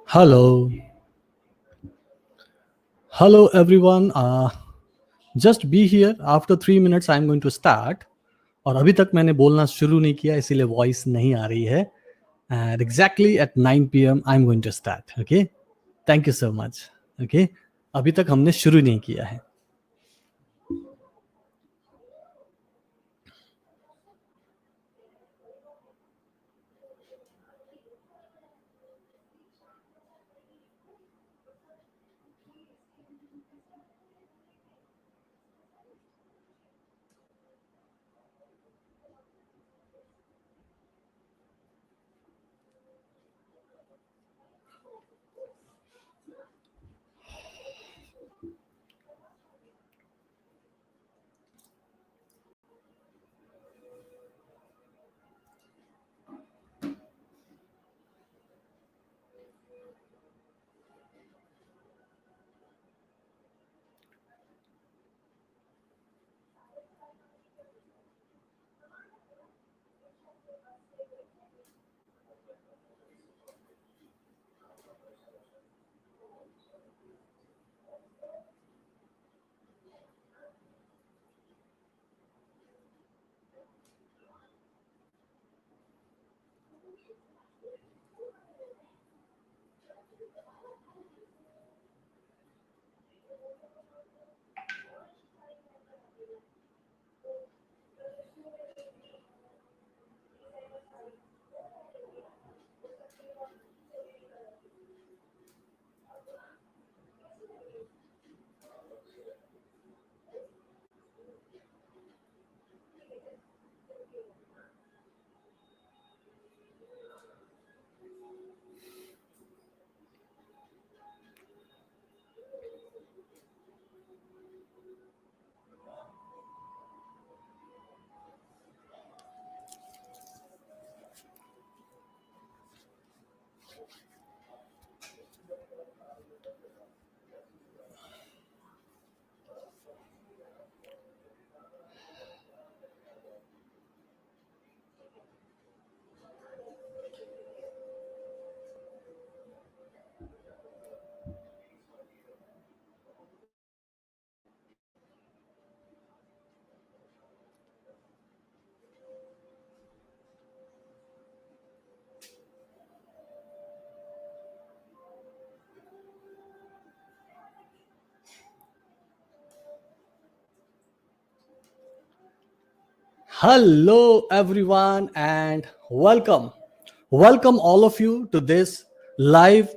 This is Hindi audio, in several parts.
Hello, hello everyone. Just be here. After 3 minutes, I'm going to start. और अभी तक मैंने बोलना शुरू नहीं किया इसीलिए वॉइस नहीं आ रही है. And exactly at 9 p.m. I'm going to start. Okay. Thank you so much. Okay. अभी तक हमने शुरू नहीं किया है. Hello, everyone, and welcome. Welcome, all of you, to this live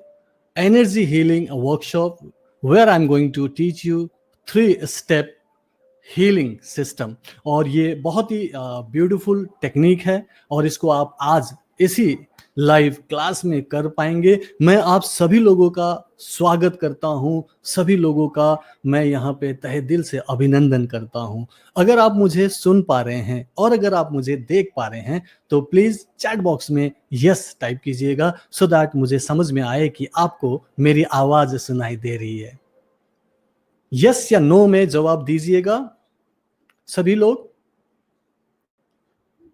energy healing workshop where I'm going to teach you 3 step healing system. और ये बहुत ही ब्यूटीफुल टेक्निक है और इसको आप आज इसी लाइव क्लास में कर पाएंगे। मैं आप सभी लोगों का स्वागत करता हूं, सभी लोगों का मैं यहाँ पे तहे दिल से अभिनंदन करता हूं। अगर आप मुझे सुन पा रहे हैं और अगर आप मुझे देख पा रहे हैं तो प्लीज चैट बॉक्स में यस टाइप कीजिएगा सो दैट मुझे समझ में आए कि आपको मेरी आवाज सुनाई दे रही है। यस या नो में जवाब दीजिएगा सभी लोग।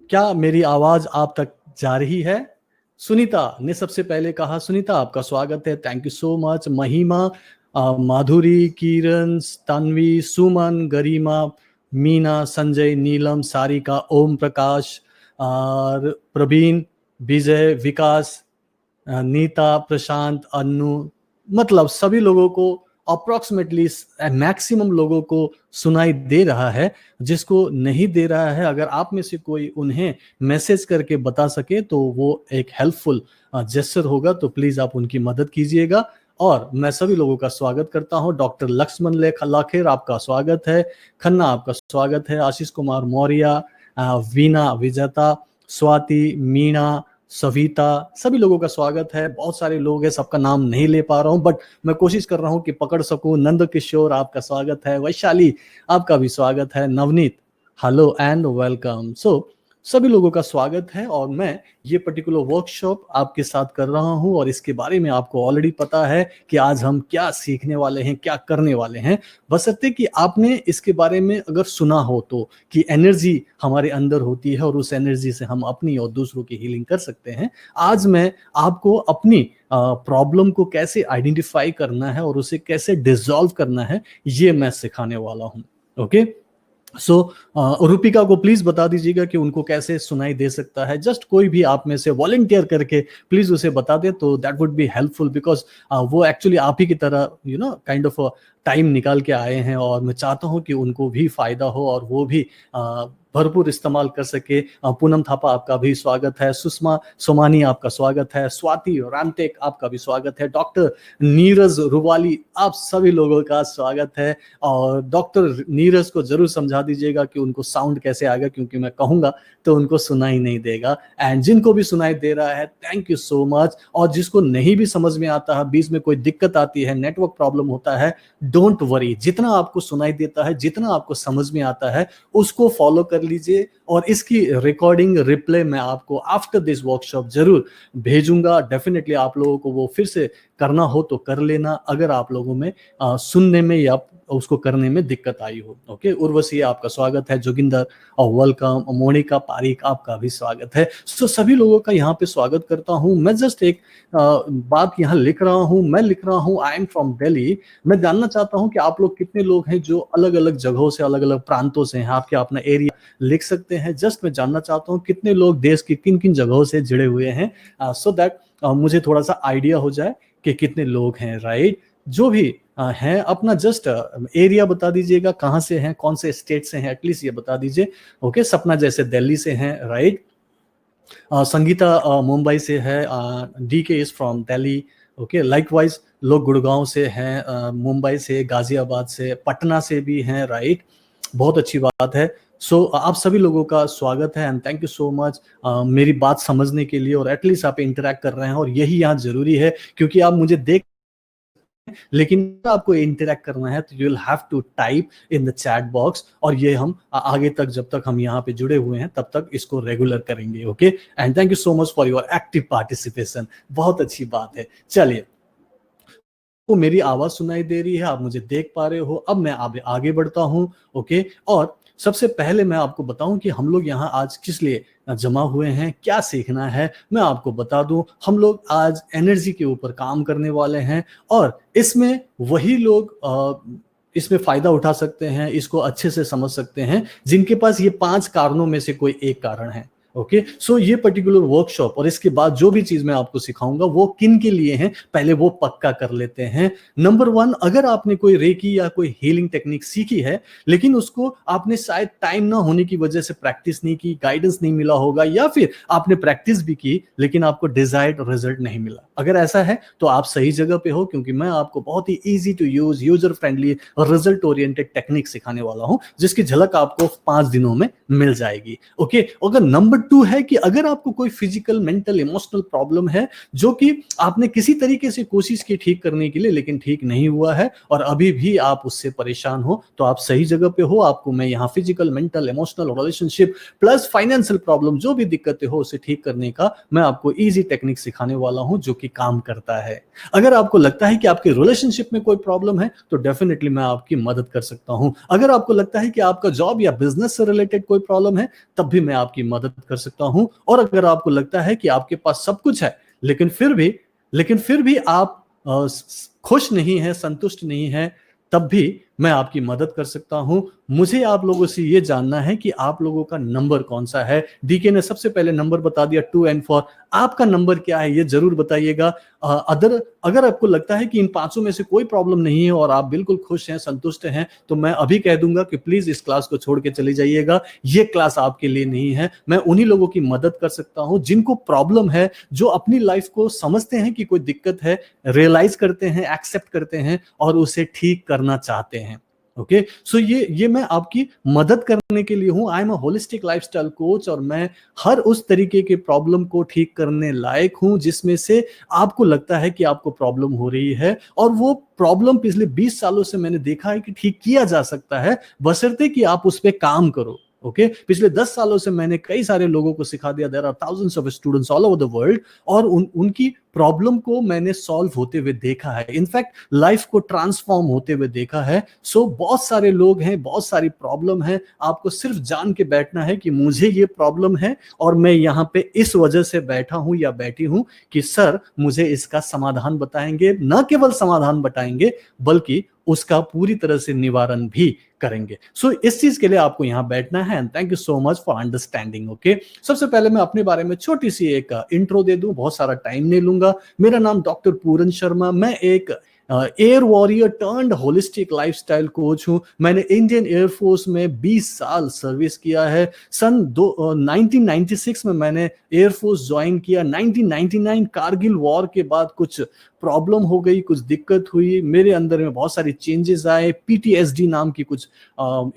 क्या मेरी आवाज आप तक जा रही है? सुनीता ने सबसे पहले कहा। सुनीता, आपका स्वागत है, थैंक यू सो मच। महिमा, माधुरी, किरण, तन्वी, सुमन, गरिमा, मीना, संजय, नीलम, सारिका, ओम प्रकाश, और प्रवीण, विजय, विकास, नीता, प्रशांत, अन्नू, मतलब सभी लोगों को अप्रोक्सीमेटली मैक्सिमम लोगों को सुनाई दे रहा है। जिसको नहीं दे रहा है, अगर आप में से कोई उन्हें मैसेज करके बता सके तो वो एक हेल्पफुल जेस्चर होगा, तो प्लीज आप उनकी मदद कीजिएगा। और मैं सभी लोगों का स्वागत करता हूं। डॉक्टर लक्ष्मण लाखेर, आपका स्वागत है। खन्ना, आपका स्वागत है। आशीष कुमार मौर्य, वीना विजेता, स्वाति, मीणा, सविता, सभी लोगों का स्वागत है। बहुत सारे लोग हैं, सबका नाम नहीं ले पा रहा हूं बट मैं कोशिश कर रहा हूं कि पकड़ सकूं। नंद किशोर, आपका स्वागत है। वैशाली, आपका भी स्वागत है। Navneet, hello and welcome. So सभी लोगों का स्वागत है और मैं ये पर्टिकुलर वर्कशॉप आपके साथ कर रहा हूं और इसके बारे में आपको ऑलरेडी पता है कि आज हम क्या सीखने वाले हैं, क्या करने वाले हैं। बशर्ते कि आपने इसके बारे में अगर सुना हो तो, कि एनर्जी हमारे अंदर होती है और उस एनर्जी से हम अपनी और दूसरों की हीलिंग कर सकते हैं। आज मैं आपको अपनी प्रॉब्लम को कैसे आइडेंटिफाई करना है और उसे कैसे डिसॉल्व करना है, ये मैं सिखाने वाला हूं। ओके, सो रूपिका को प्लीज बता दीजिएगा कि उनको कैसे सुनाई दे सकता है। जस्ट कोई भी आप में से वॉलंटियर करके प्लीज उसे बता दे तो that would be helpful, because वो एक्चुअली आप ही की तरह काइंड ऑफ टाइम निकाल के आए हैं और मैं चाहता हूं कि उनको भी फायदा हो और वो भी भरपूर इस्तेमाल कर सके। पूनम थापा, आपका भी स्वागत है। सुषमा सोमानी, आपका स्वागत है। स्वाति रामटेक, आपका भी स्वागत है। डॉक्टर नीरज रुवाली, आप सभी लोगों का स्वागत है। और डॉक्टर नीरज को जरूर समझा दीजिएगा कि उनको साउंड कैसे आएगा, क्योंकि मैं कहूंगा तो उनको सुनाई नहीं देगा। एंड जिनको भी सुनाई दे रहा है, थैंक यू सो मच। और जिसको नहीं भी समझ में आता है, बीच में कोई दिक्कत आती है, नेटवर्क प्रॉब्लम होता है, डोंट वरी। जितना आपको सुनाई देता है, जितना आपको समझ में आता है, उसको फॉलो कर लीजिए। और इसकी रिकॉर्डिंग रिप्ले मैं आपको आफ्टर दिस वर्कशॉप जरूर भेजूंगा। डेफिनेटली आप लोगों को वो फिर से करना हो तो कर लेना, अगर आप लोगों में सुनने में या उसको करने में दिक्कत आई हो। ओके, उर्वशी, आपका स्वागत है। जोगिंदर और वेलकम। मोनिका पारिक, आपका भी स्वागत है। सो सभी लोगों का यहाँ पे स्वागत करता हूँ। मैं जस्ट एक बात यहाँ लिख रहा हूँ। मैं लिख रहा हूँ आई एम फ्रॉम दिल्ली। मैं जानना चाहता हूँ कि आप लोग कितने लोग हैं जो अलग अलग जगहों से, अलग अलग प्रांतों से हैं। आप क्या अपना एरिया लिख सकते हैं? जस्ट मैं जानना चाहता हूँ कितने लोग देश की किन किन जगहों से जुड़े हुए हैं, सो दैट मुझे थोड़ा सा आइडिया हो जाए कि कितने लोग हैं। राइट, जो भी हैं अपना जस्ट एरिया बता दीजिएगा, कहाँ से हैं, कौन से स्टेट से हैं, एटलीस्ट ये बता दीजिए। ओके, सपना जैसे दिल्ली से हैं। राइट, संगीता मुंबई से है। डी के is from Delhi. Okay, likewise लोग गुड़गांव से हैं, मुंबई से, गाजियाबाद से, पटना से भी हैं। राइट, बहुत अच्छी बात है। सो आप सभी लोगों का स्वागत है and thank you so much मेरी बात समझने के लिए, और एटलीस्ट आप इंटरेक्ट कर रहे हैं। और यही यहाँ जरूरी है, क्योंकि आप मुझे देख, लेकिन आपको इंटरेक्ट करना है तो you will have to type in the chat box. और ये हम आगे तक, जब तक हम यहाँ पे जुड़े हुए हैं, तब तक इसको रेगुलर करेंगे। Okay, and thank you so much for your active participation. बहुत अच्छी बात है। चलिए, तो मेरी आवाज सुनाई दे रही है, आप मुझे देख पा रहे हो। अब मैं आगे बढ़ता हूँ। ओके, और सबसे पहले मैं आपको बताऊं कि हम लोग यहाँ आज किस लिए जमा हुए हैं, क्या सीखना है। मैं आपको बता दूं, हम लोग आज एनर्जी के ऊपर काम करने वाले हैं और इसमें वही लोग इसमें फायदा उठा सकते हैं, इसको अच्छे से समझ सकते हैं, जिनके पास ये 5 कारणों में से कोई एक कारण है। ओके सो ये पर्टिकुलर वर्कशॉप और इसके बाद जो भी चीज मैं आपको सिखाऊंगा वो किन के लिए हैं, पहले वो पक्का कर लेते हैं। नंबर वन, अगर आपने कोई रेकी या कोई हीलिंग टेक्निक सीखी है लेकिन उसको आपने शायद टाइम ना होने की वजह से प्रैक्टिस नहीं की, गाइडेंस नहीं मिला होगा, या फिर आपने प्रैक्टिस भी की लेकिन आपको डिजायर्ड रिजल्ट नहीं मिला, अगर ऐसा है तो आप सही जगह पे हो, क्योंकि मैं आपको बहुत ही easy to use, user friendly और रिजल्ट ओरिएंटेड टेक्निक सिखाने वाला हूं जिसकी झलक आपको 5 दिनों में मिल जाएगी। ओके अगर नंबर 2 है कि अगर आपको कोई फिजिकल, मेंटल, इमोशनल प्रॉब्लम है जो कि आपने किसी तरीके से कोशिश की ठीक करने के लिए लेकिन ठीक नहीं हुआ है और अभी भी आप उससे परेशान हो, तो आप सही जगह पे हो। आपको मैं यहाँ physical, mental, emotional, relationship plus financial problem जो भी दिक्कतें हो उसे ठीक करने का मैं आपको इजी टेक्निक सिखाने वाला हूं जो कि काम करता है। अगर आपको लगता है कि आपके रिलेशनशिप में कोई प्रॉब्लम है तो डेफिनेटली मैं आपकी मदद कर सकता हूं। अगर आपको लगता है कि आपका जॉब या बिजनेस से रिलेटेड कोई प्रॉब्लम है तब भी मैं आपकी मदद कर सकता हूं। और अगर आपको लगता है कि आपके पास सब कुछ है लेकिन फिर भी आप खुश नहीं है, संतुष्ट नहीं है, तब भी मैं आपकी मदद कर सकता हूं। मुझे आप लोगों से ये जानना है कि आप लोगों का नंबर कौन सा है। डीके ने सबसे पहले नंबर बता दिया 2 and 4, आपका नंबर क्या है ये जरूर बताइएगा। अगर आपको लगता है कि इन 5 में से कोई प्रॉब्लम नहीं है और आप बिल्कुल खुश हैं, संतुष्ट हैं, तो मैं अभी कह दूंगा कि प्लीज इस क्लास को छोड़ के चले जाइएगा, ये क्लास आपके लिए नहीं है। मैं उन्हीं लोगों की मदद कर सकता हूं जिनको प्रॉब्लम है, जो अपनी लाइफ को समझते हैं कि कोई दिक्कत है, रियलाइज करते हैं, एक्सेप्ट करते हैं और उसे ठीक करना चाहते हैं। ओके सो ये मैं आपकी मदद करने के लिए हूं। I am a holistic lifestyle coach और मैं हर उस तरीके के प्रॉब्लम को ठीक करने लायक हूं जिसमें से आपको लगता है कि आपको प्रॉब्लम हो रही है और वो प्रॉब्लम पिछले 20 सालों से मैंने देखा है कि ठीक किया जा सकता है, बशर्ते कि आप उस पर काम करो। ओके पिछले 10 सालों से मैंने कई सारे लोगों को सिखा दिया। There are thousands of students all over the world और उनकी प्रॉब्लम को मैंने सॉल्व होते हुए देखा है, इनफैक्ट लाइफ को ट्रांसफॉर्म होते हुए देखा है। सो बहुत सारे लोग हैं, बहुत सारी प्रॉब्लम है, आपको सिर्फ जान के बैठना है कि मुझे ये प्रॉब्लम है और मैं यहाँ पे इस वजह से बैठा हूं या बैठी हूं कि सर मुझे इसका समाधान बताएंगे, न केवल समाधान बताएंगे बल्कि उसका पूरी तरह से निवारण भी करेंगे। सो इस चीज के लिए आपको यहां बैठना है and thank you so much for understanding. Okay सबसे पहले मैं अपने बारे में छोटी सी एक इंट्रो दे दूं, बहुत सारा टाइम नहीं लूंगा। मेरा नाम डॉक्टर पूरन शर्मा, मैं एक air warrior turned holistic lifestyle coach हूं। मैंने इंडियन एयरफोर्स में 20 साल सर्विस किया है। 1996 में मैंने एयरफोर्स ज्वाइन किया। 1999 कारगिल वॉर के बाद कुछ प्रॉब्लम हो गई, कुछ दिक्कत हुई, मेरे अंदर में बहुत सारी चेंजेस आए। पीटीएसडी नाम की कुछ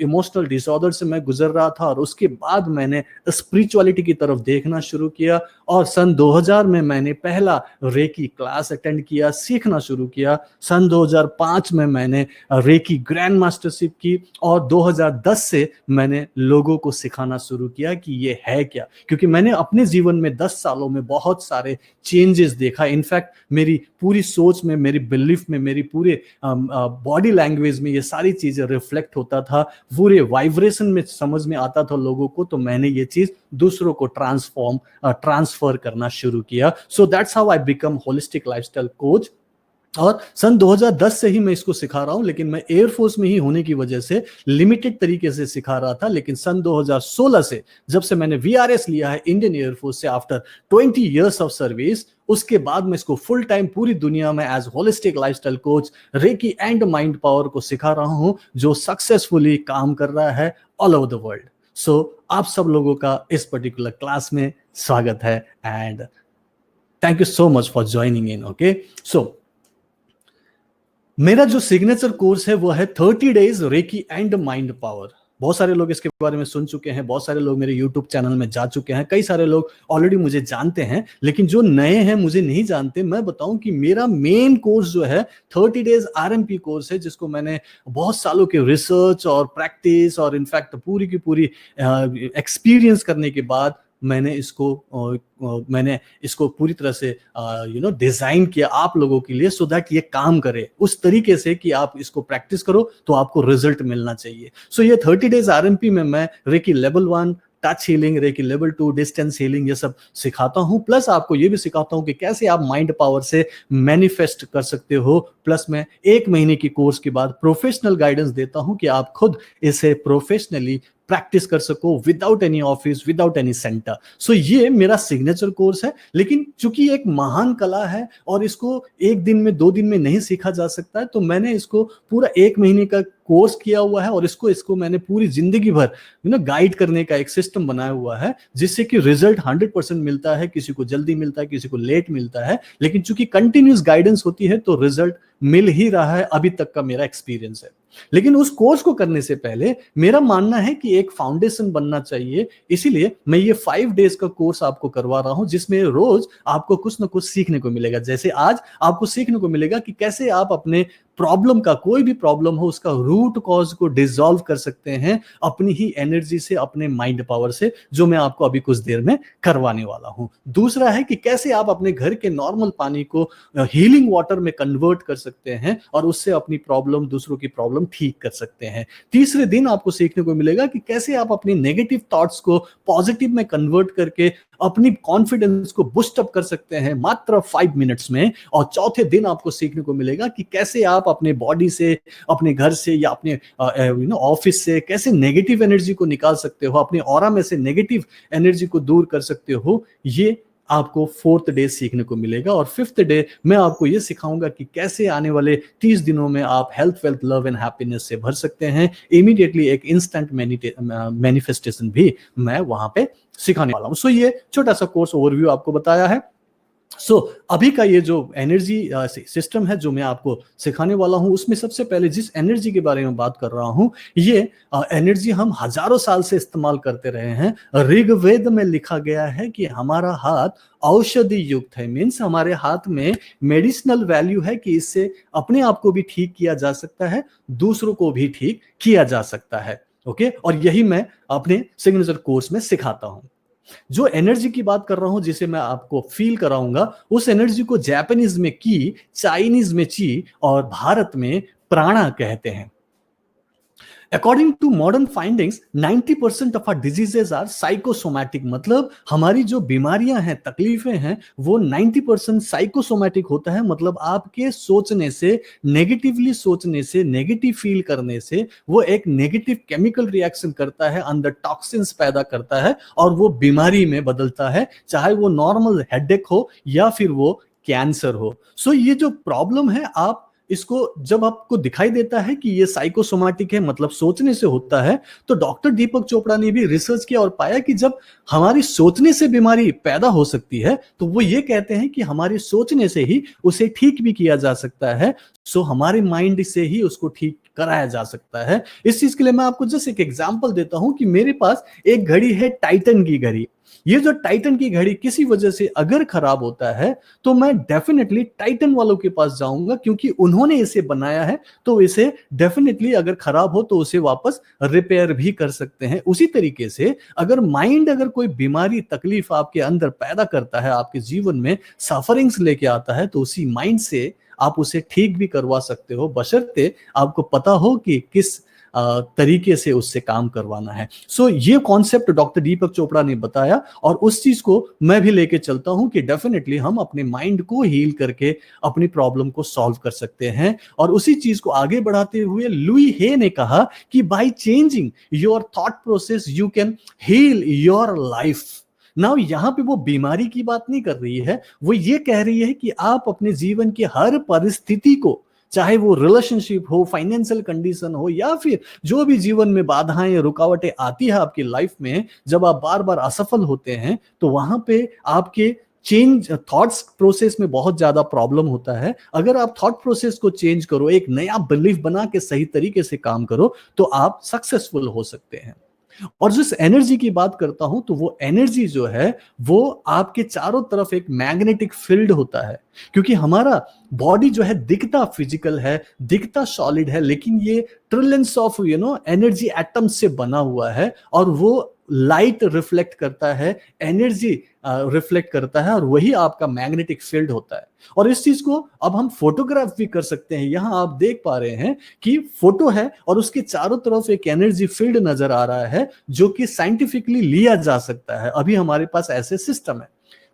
इमोशनल डिसऑर्डर से मैं गुजर रहा था और उसके बाद मैंने स्पिरिचुअलिटी की तरफ देखना शुरू किया और सन 2000 में मैंने पहला रेकी क्लास अटेंड किया, सीखना शुरू किया। सन 2005 में मैंने रेकी ग्रैंड मास्टरशिप की और 2010 से मैंने लोगों को सिखाना शुरू किया कि ये है क्या, क्योंकि मैंने अपने जीवन में 10 सालों में बहुत सारे चेंजेस देखा। इनफैक्ट मेरी पूरी सोच में, मेरी बिलीफ में, मेरी पूरे बॉडी लैंग्वेज में ये सारी चीजें रिफ्लेक्ट होता था, पूरे वाइब्रेशन में समझ में आता था लोगों को, तो मैंने ये चीज दूसरों को ट्रांसफर करना शुरू किया। So that's how I become holistic lifestyle coach. और सन 2010 से ही मैं इसको सिखा रहा हूं, लेकिन मैं एयरफोर्स में ही होने की वजह से लिमिटेड तरीके से सिखा रहा था। लेकिन सन 2016 से जब से मैंने वीआरएस लिया है इंडियन एयरफोर्स से आफ्टर 20 इयर्स ऑफ सर्विस, उसके बाद मैं इसको फुल टाइम पूरी दुनिया में as holistic lifestyle coach reiki and mind power को सिखा रहा हूं, जो सक्सेसफुली काम कर रहा है ऑल ओवर द वर्ल्ड। सो आप सब लोगों का इस पर्टिकुलर क्लास में स्वागत है and thank you so much for joining in. Okay so मेरा जो सिग्नेचर कोर्स है वो है 30 days recce and mind power. बहुत सारे लोग इसके बारे में सुन चुके हैं, बहुत सारे लोग मेरे यूट्यूब चैनल में जा चुके हैं, कई सारे लोग ऑलरेडी मुझे जानते हैं, लेकिन जो नए हैं, मुझे नहीं जानते, मैं बताऊं कि मेरा मेन कोर्स जो है 30 डेज आरएमपी कोर्स है, जिसको मैंने बहुत सालों के रिसर्च और प्रैक्टिस और इनफैक्ट पूरी की पूरी एक्सपीरियंस करने के बाद मैंने इसको पूरी तरह से डिजाइन किया आप लोगों के लिए, सो दैट ये काम करे उस तरीके से कि आप इसको प्रैक्टिस करो तो आपको रिजल्ट मिलना चाहिए। सो ये 30 डेज आरएमपी में मैं reiki level 1, touch healing, reiki level 2, distance healing, ये सब सिखाता हूं। प्लस आपको ये भी सिखाता हूं कि कैसे आप माइंड पावर से मैनिफेस्ट कर सकते हो। प्लस मैं 1 महीने की कोर्स के बाद प्रोफेशनल गाइडेंस देता हूं कि आप खुद इसे प्रोफेशनली प्रैक्टिस कर सको without any office, without any centre. So ये मेरा सिग्नेचर कोर्स है, लेकिन चूंकि एक महान कला है और इसको एक दिन में 2 दिन में नहीं सीखा जा सकता है, तो मैंने इसको पूरा 1 महीने का कोर्स किया हुआ है और इसको मैंने पूरी जिंदगी भर गाइड करने का एक सिस्टम बनाया हुआ है, जिससे कि रिजल्ट 100% मिलता है। किसी को जल्दी मिलता है, किसी को लेट मिलता है, लेकिन चूंकि कंटिन्यूस गाइडेंस होती है तो रिजल्ट मिल ही रहा है, अभी तक का मेरा एक्सपीरियंस है। लेकिन उस कोर्स को करने से पहले मेरा मानना है कि एक फाउंडेशन बनना चाहिए, इसीलिए मैं ये 5 डेज का कोर्स आपको करवा रहा हूं, जिसमें रोज आपको कुछ ना कुछ सीखने को मिलेगा। जैसे आज आपको सीखने को मिलेगा कि कैसे आप अपने प्रॉब्लम का, कोई भी प्रॉब्लम हो उसका रूट कॉज को डिसॉल्व कर सकते हैं अपनी ही एनर्जी से, अपने माइंड पावर से, जो मैं आपको अभी कुछ देर में करवाने वाला हूं। दूसरा है कि कैसे आप अपने घर के नॉर्मल पानी को हीलिंग वाटर में कन्वर्ट कर सकते हैं और उससे अपनी प्रॉब्लम, दूसरों की प्रॉब्लम ठीक कर सकते हैं। तीसरे दिन आपको सीखने को मिलेगा कि कैसे आप अपनी नेगेटिव थॉट्स को पॉजिटिव में कन्वर्ट करके अपनी कॉन्फिडेंस को बूस्ट अप कर सकते हैं मात्र 5 मिनट्स में। और चौथे दिन आपको सीखने को मिलेगा कि कैसे आप अपने बॉडी से, अपने घर से या अपने ऑफिस से कैसे नेगेटिव एनर्जी को निकाल सकते हो, अपने ऑरा में से नेगेटिव एनर्जी को दूर कर सकते हो। ये आपको 4th डे सीखने को मिलेगा। और 5th डे मैं आपको ये सिखाऊंगा कि कैसे आने वाले 30 दिनों में आप health, wealth, love and happiness से भर सकते हैं। इमीडिएटली एक इंस्टेंट मैनिफेस्टेशन भी मैं वहां पे सिखाने वाला हूं। सो ये छोटा सा कोर्स ओवरव्यू आपको बताया है। अभी का ये जो एनर्जी सिस्टम है जो मैं आपको सिखाने वाला हूं, उसमें सबसे पहले जिस एनर्जी के बारे में बात कर रहा हूं, ये एनर्जी हम हजारों साल से इस्तेमाल करते रहे हैं। ऋग्वेद में लिखा गया है कि हमारा हाथ औषधि युक्त है, मीन्स हमारे हाथ में मेडिसिनल वैल्यू है कि इससे अपने आप को भी ठीक किया जा सकता है, दूसरों को भी ठीक किया जा सकता है। ओके, और यही मैं अपने सिग्नेचर कोर्स में सिखाता हूं। जो एनर्जी की बात कर रहा हूं, जिसे मैं आपको फील कराऊंगा, उस एनर्जी को जापानीज में की, चाइनीज में ची और भारत में प्राणा कहते हैं। According to modern findings 90% of our diseases are psychosomatic, मतलब हमारी जो बीमारियां हैं, तकलीफें हैं, वो 90% साइकोसोमैटिक होता है। मतलब आपके सोचने से, नेगेटिवली सोचने से, नेगेटिव फील करने से वो एक नेगेटिव केमिकल रिएक्शन करता है, अंदर टॉक्सिन्स पैदा करता है और वो बीमारी में बदलता है, चाहे वो नॉर्मल हेडेक हो या फिर वो कैंसर हो। सो ये जो प्रॉब्लम है, आप इसको जब आपको दिखाई देता है कि ये साइकोसोमैटिक है, मतलब सोचने से होता है, तो डॉक्टर दीपक चोपड़ा ने भी रिसर्च किया और पाया कि जब हमारी सोचने से बीमारी पैदा हो सकती है, तो वो ये कहते हैं कि हमारे सोचने से ही उसे ठीक भी किया जा सकता है। सो हमारे माइंड से ही उसको ठीक कराया जा सकता है। इस चीज के लिए मैं आपको जस्ट एक एग्जांपल देता हूं कि मेरे पास एक घड़ी है, टाइटन की घड़ी। ये जो टाइटन की घड़ी किसी वजह से अगर खराब होता है, तो मैं डेफिनेटली टाइटन वालों के पास जाऊंगा, क्योंकि उन्होंने इसे बनाया है, तो इसे डेफिनेटली अगर खराब हो तो उसे वापस रिपेयर भी कर सकते हैं। उसी तरीके से अगर माइंड, अगर कोई बीमारी, तकलीफ आपके अंदर पैदा करता है, आपके जीवन में सफरिंग्स लेके आता है, तो उसी माइंड से आप उसे ठीक भी करवा सकते हो, बशर्ते आपको पता हो कि किस तरीके से उससे काम करवाना है। सो ये कॉन्सेप्ट डॉक्टर दीपक चोपड़ा ने बताया और उस चीज को मैं भी लेके चलता हूं कि डेफिनेटली हम अपने माइंड को हील करके अपनी प्रॉब्लम को सॉल्व कर सकते हैं। और उसी चीज को आगे बढ़ाते हुए लुई हे ने कहा कि by changing your thought process you can heal your life. Now यहां पे वो बीमारी की बात नहीं कर रही है, वो ये कह रही है कि आप अपने जीवन की हर परिस्थिति को, चाहे वो रिलेशनशिप हो, फाइनेंशियल कंडीशन हो, या फिर जो भी जीवन में बाधाएं, रुकावटें आती है आपकी लाइफ में, जब आप बार बार असफल होते हैं, तो वहां पे आपके चेंज थॉट्स प्रोसेस में बहुत ज्यादा प्रॉब्लम होता है। अगर आप थॉट प्रोसेस को चेंज करो, एक नया बिलीफ बना के सही तरीके से काम करो, तो आप सक्सेसफुल हो सकते हैं। और जिस एनर्जी की बात करता हूं, तो वो एनर्जी जो है वो आपके चारों तरफ एक मैग्नेटिक फील्ड होता है, क्योंकि हमारा बॉडी जो है दिखता फिजिकल है, दिखता सॉलिड है, लेकिन ये ट्रिलियंस ऑफ एनर्जी एटम्स से बना हुआ है और वो लाइट रिफ्लेक्ट करता है, एनर्जी रिफ्लेक्ट करता है, और वही आपका मैग्नेटिक फील्ड होता है। और इस चीज को अब हम फोटोग्राफ भी कर सकते हैं। यहां आप देख पा रहे हैं कि फोटो है और उसके चारों तरफ एक एनर्जी फील्ड नजर आ रहा है, जो कि साइंटिफिकली लिया जा सकता है। अभी हमारे पास ऐसे सिस्टम है।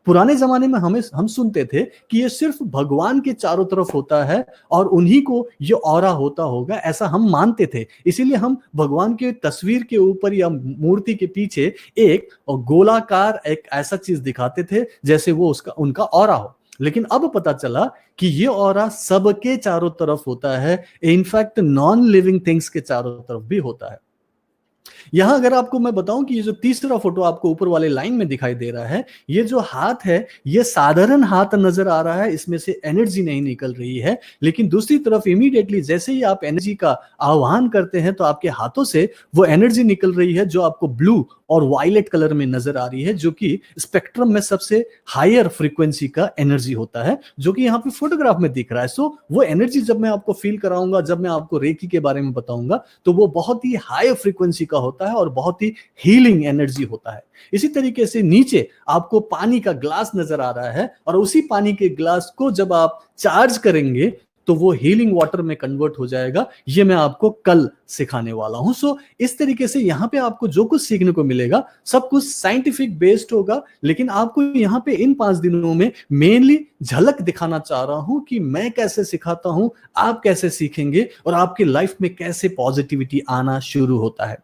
पुराने जमाने में हम सुनते थे कि ये सिर्फ भगवान के चारों तरफ होता है और उन्हीं को ये ऑरा होता होगा, ऐसा हम मानते थे। इसीलिए हम भगवान के तस्वीर के ऊपर या मूर्ति के पीछे एक गोलाकार एक ऐसा चीज दिखाते थे जैसे वो उसका उनका ऑरा हो। लेकिन अब पता चला कि ये ऑरा सबके चारों तरफ होता है, इनफैक्ट नॉन लिविंग थिंग्स के चारों तरफ भी होता है। यहां अगर आपको मैं बताऊं कि ये जो तीसरा फोटो आपको ऊपर वाले लाइन में दिखाई दे रहा है, ये जो हाथ है ये साधारण हाथ नजर आ रहा है, इसमें से एनर्जी नहीं निकल रही है। लेकिन दूसरी तरफ इमीडिएटली जैसे ही आप एनर्जी का आह्वान करते हैं तो आपके हाथों से वो एनर्जी निकल रही है जो आपको ब्लू और वायलेट कलर में नजर आ रही है, जो कि स्पेक्ट्रम में सबसे हायर फ्रीक्वेंसी का एनर्जी होता है, जो कि यहाँ पे फोटोग्राफ में दिख रहा है। सो वो एनर्जी जब मैं आपको फील कराऊंगा, जब मैं आपको रेकी के बारे में बताऊंगा, तो वो बहुत ही हाई फ्रीक्वेंसी का होता है और बहुत ही हीलिंग एनर्जी होता है। इसी तरीके से नीचे आपको पानी का ग्लास नजर आ रहा है और उसी पानी के ग्लास को जब आप चार्ज करेंगे तो वो हीलिंग वाटर में कन्वर्ट हो जाएगा। ये मैं आपको कल सिखाने वाला हूं। सो इस तरीके से यहाँ पे आपको जो कुछ सीखने को मिलेगा सब कुछ साइंटिफिक बेस्ड होगा, लेकिन आपको यहाँ पे इन 5 दिनों में मेनली झलक दिखाना चाह रहा हूं कि मैं कैसे सिखाता हूं, आप कैसे सीखेंगे और आपकी लाइफ में कैसे पॉजिटिविटी आना शुरू होता है।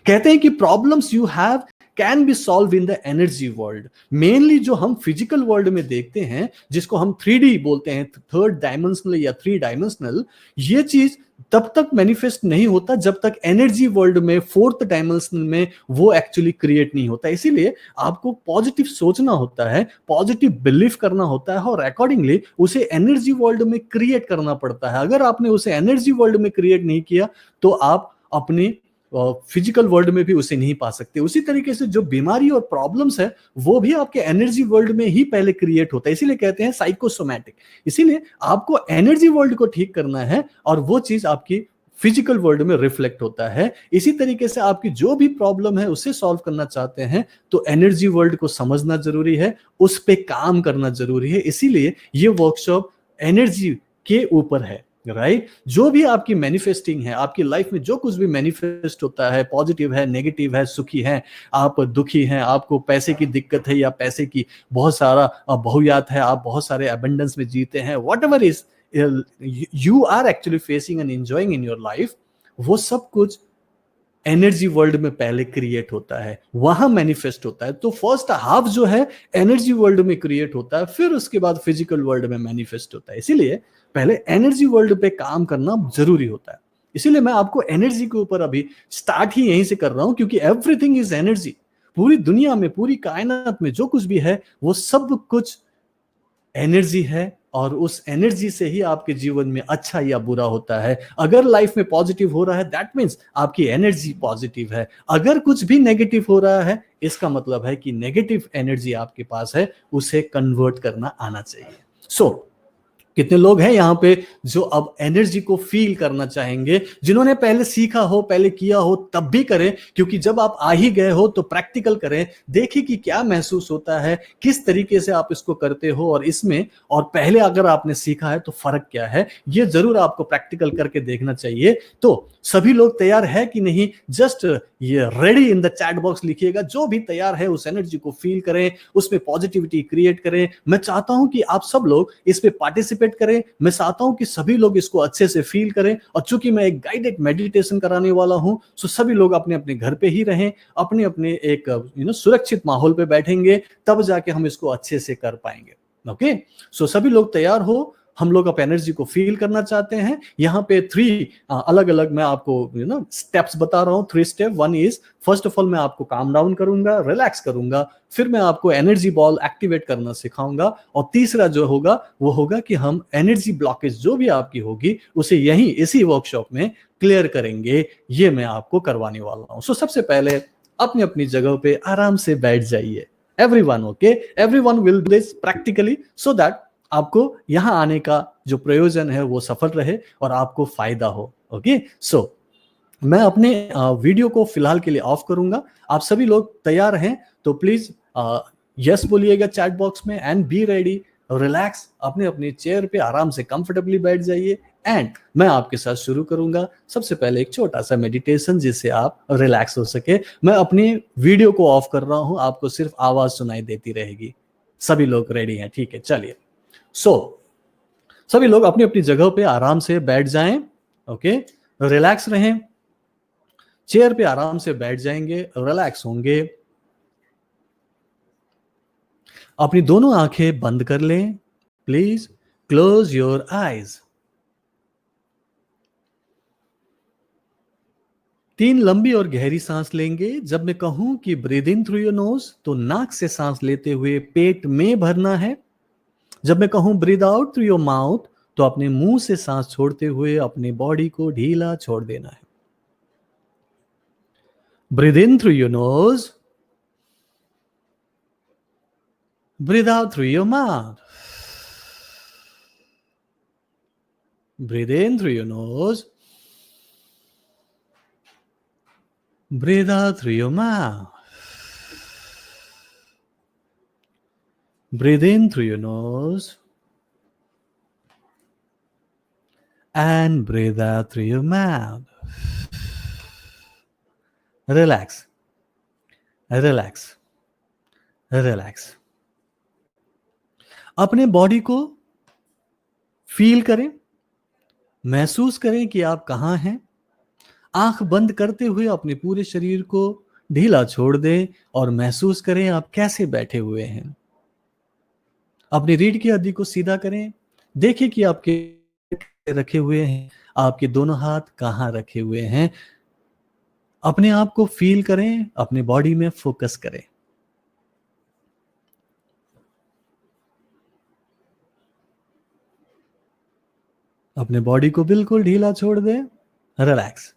कहते हैं कि problems you have can be solve in the energy world. Mainly जो हम फिजिकल वर्ल्ड में देखते हैं, जिसको हम 3D बोलते हैं, थर्ड डायमेंशनल या 3 डायमेंशनल, ये चीज तब तक मैनिफेस्ट नहीं होता जब तक एनर्जी वर्ल्ड में 4th डायमेंशनल में वो एक्चुअली क्रिएट नहीं होता। इसीलिए आपको पॉजिटिव सोचना होता है, पॉजिटिव बिलीव करना होता है और अकॉर्डिंगली उसे एनर्जी वर्ल्ड में क्रिएट करना पड़ता है। अगर आपने उसे एनर्जी वर्ल्ड में क्रिएट नहीं किया तो आप अपने फिजिकल वर्ल्ड में भी उसे नहीं पा सकते। उसी तरीके से जो बीमारी और प्रॉब्लम्स है वो भी आपके एनर्जी वर्ल्ड में ही पहले क्रिएट होता है, इसीलिए कहते हैं साइकोसोमैटिक। इसीलिए आपको एनर्जी वर्ल्ड को ठीक करना है और वो चीज आपकी फिजिकल वर्ल्ड में रिफ्लेक्ट होता है। इसी तरीके से आपकी जो भी प्रॉब्लम है उसे सॉल्व करना चाहते हैं तो एनर्जी वर्ल्ड को समझना जरूरी है, उस पे काम करना जरूरी है। इसीलिए ये वर्कशॉप एनर्जी के ऊपर है, राइट? जो भी आपकी मैनिफेस्टिंग है, आपकी लाइफ में जो कुछ भी मैनिफेस्ट होता है, पॉजिटिव है, नेगेटिव है, सुखी है, आप दुखी हैं, आपको पैसे की दिक्कत है या पैसे की बहुत सारा बहुयात है, आप बहुत सारे अबंडेंस में जीते हैं, whatever is you are actually facing and enjoying in your life, वो सब कुछ एनर्जी वर्ल्ड में पहले क्रिएट होता है, वहां मैनिफेस्ट होता है। तो फर्स्ट हाफ जो है एनर्जी वर्ल्ड में क्रिएट होता है, फिर उसके बाद फिजिकल वर्ल्ड में मैनिफेस्ट होता है। इसीलिए पहले एनर्जी वर्ल्ड पे काम करना जरूरी होता है। इसीलिए मैं आपको एनर्जी के ऊपर अभी स्टार्ट ही यहीं से कर रहा हूं, क्योंकि एवरीथिंग इज एनर्जी। पूरी दुनिया में, पूरी कायनात में जो कुछ भी है वो सब कुछ एनर्जी है और उस एनर्जी से ही आपके जीवन में अच्छा या बुरा होता है। अगर लाइफ में पॉजिटिव हो रहा है दैट मीन्स आपकी एनर्जी पॉजिटिव है, अगर कुछ भी नेगेटिव हो रहा है इसका मतलब है कि नेगेटिव एनर्जी आपके पास है, उसे कन्वर्ट करना आना चाहिए। सो कितने लोग हैं यहाँ पे जो अब एनर्जी को फील करना चाहेंगे? जिन्होंने पहले सीखा हो, पहले किया हो, तब भी करें, क्योंकि जब आप आ ही गए हो तो प्रैक्टिकल करें, देखिए कि क्या महसूस होता है, किस तरीके से आप इसको करते हो और इसमें, और पहले अगर आपने सीखा है तो फर्क क्या है, ये जरूर आपको प्रैक्टिकल करके देखना चाहिए। तो सभी लोग तैयार है कि नहीं? जस्ट ये ready in the chat box लिखिएगा। जो भी तैयार है उस एनर्जी को फील करें, उसमें पॉजिटिविटी क्रिएट करें। मैं चाहता हूं कि आप सब लोग इस पे पार्टिसिपेट करें, मैं चाहता हूं कि सभी लोग इसको अच्छे से फील करें। और चूंकि मैं एक गाइडेड मेडिटेशन कराने वाला हूं, सो सभी लोग अपने अपने घर पे ही रहें, अपने अपने एक सुरक्षित माहौल पे बैठेंगे, तब जाके हम इसको अच्छे से कर पाएंगे। ओके, सो सभी लोग तैयार हो, हम लोग अब एनर्जी को फील करना चाहते हैं। यहाँ पे 3 अलग अलग मैं आपको स्टेप्स बता रहा हूँ। 3 step. 1 is, first of all मैं आपको काम डाउन करूंगा, रिलैक्स करूंगा, फिर मैं आपको एनर्जी बॉल एक्टिवेट करना सिखाऊंगा, और तीसरा जो होगा वो होगा कि हम एनर्जी ब्लॉकेज जो भी आपकी होगी उसे यहीं इसी वर्कशॉप में क्लियर करेंगे। ये मैं आपको करवाने वाला हूँ। सो सबसे पहले अपनी अपनी जगह पे आराम से बैठ जाइए। Everyone, okay, everyone will do this practically so that आपको यहां आने का जो प्रयोजन है वो सफल रहे और आपको फायदा हो। ओके, सो मैं अपने वीडियो को फिलहाल के लिए ऑफ करूंगा। आप सभी लोग तैयार हैं तो प्लीज यस बोलिएगा चैट बॉक्स में, एंड बी रेडी, रिलैक्स, अपने अपने चेयर पे आराम से कंफर्टेबली बैठ जाइए एंड मैं आपके साथ शुरू करूंगा। सबसे पहले एक छोटा सा मेडिटेशन जिससे आप रिलैक्स हो सके। मैं अपनी वीडियो को ऑफ कर रहा हूं, आपको सिर्फ आवाज सुनाई देती रहेगी। सभी लोग रेडी हैं, ठीक है, चलिए। सो सभी लोग अपनी अपनी जगह पे आराम से बैठ जाएं, ओके, रिलैक्स रहें, चेयर पे आराम से बैठ जाएंगे, रिलैक्स होंगे, अपनी दोनों आंखें बंद कर लें, प्लीज क्लोज योर आईज। 3 लंबी और गहरी सांस लेंगे। जब मैं कहूं कि breathe in through your nose, तो नाक से सांस लेते हुए पेट में भरना है। जब मैं कहूं breathe out through your mouth, तो अपने मुंह से सांस छोड़ते हुए अपनी बॉडी को ढीला छोड़ देना है। Breathe in through your nose, breathe out through your mouth. Breathe in through your nose, breathe out through your mouth. Breathe in through your nose and breathe out through your mouth. Relax, relax, relax. अपने बॉडी को फील करें, महसूस करें कि आप कहां हैं। आंख बंद करते हुए अपने पूरे शरीर को ढीला छोड़ दें और महसूस करें आप कैसे बैठे हुए हैं। अपनी रीढ़ की हड्डी को सीधा करें, देखिए कि आपके रखे हुए हैं, आपके दोनों हाथ कहां रखे हुए हैं। अपने आप को फील करें, अपने बॉडी में फोकस करें। अपने बॉडी को बिल्कुल ढीला छोड़ दें, रिलैक्स।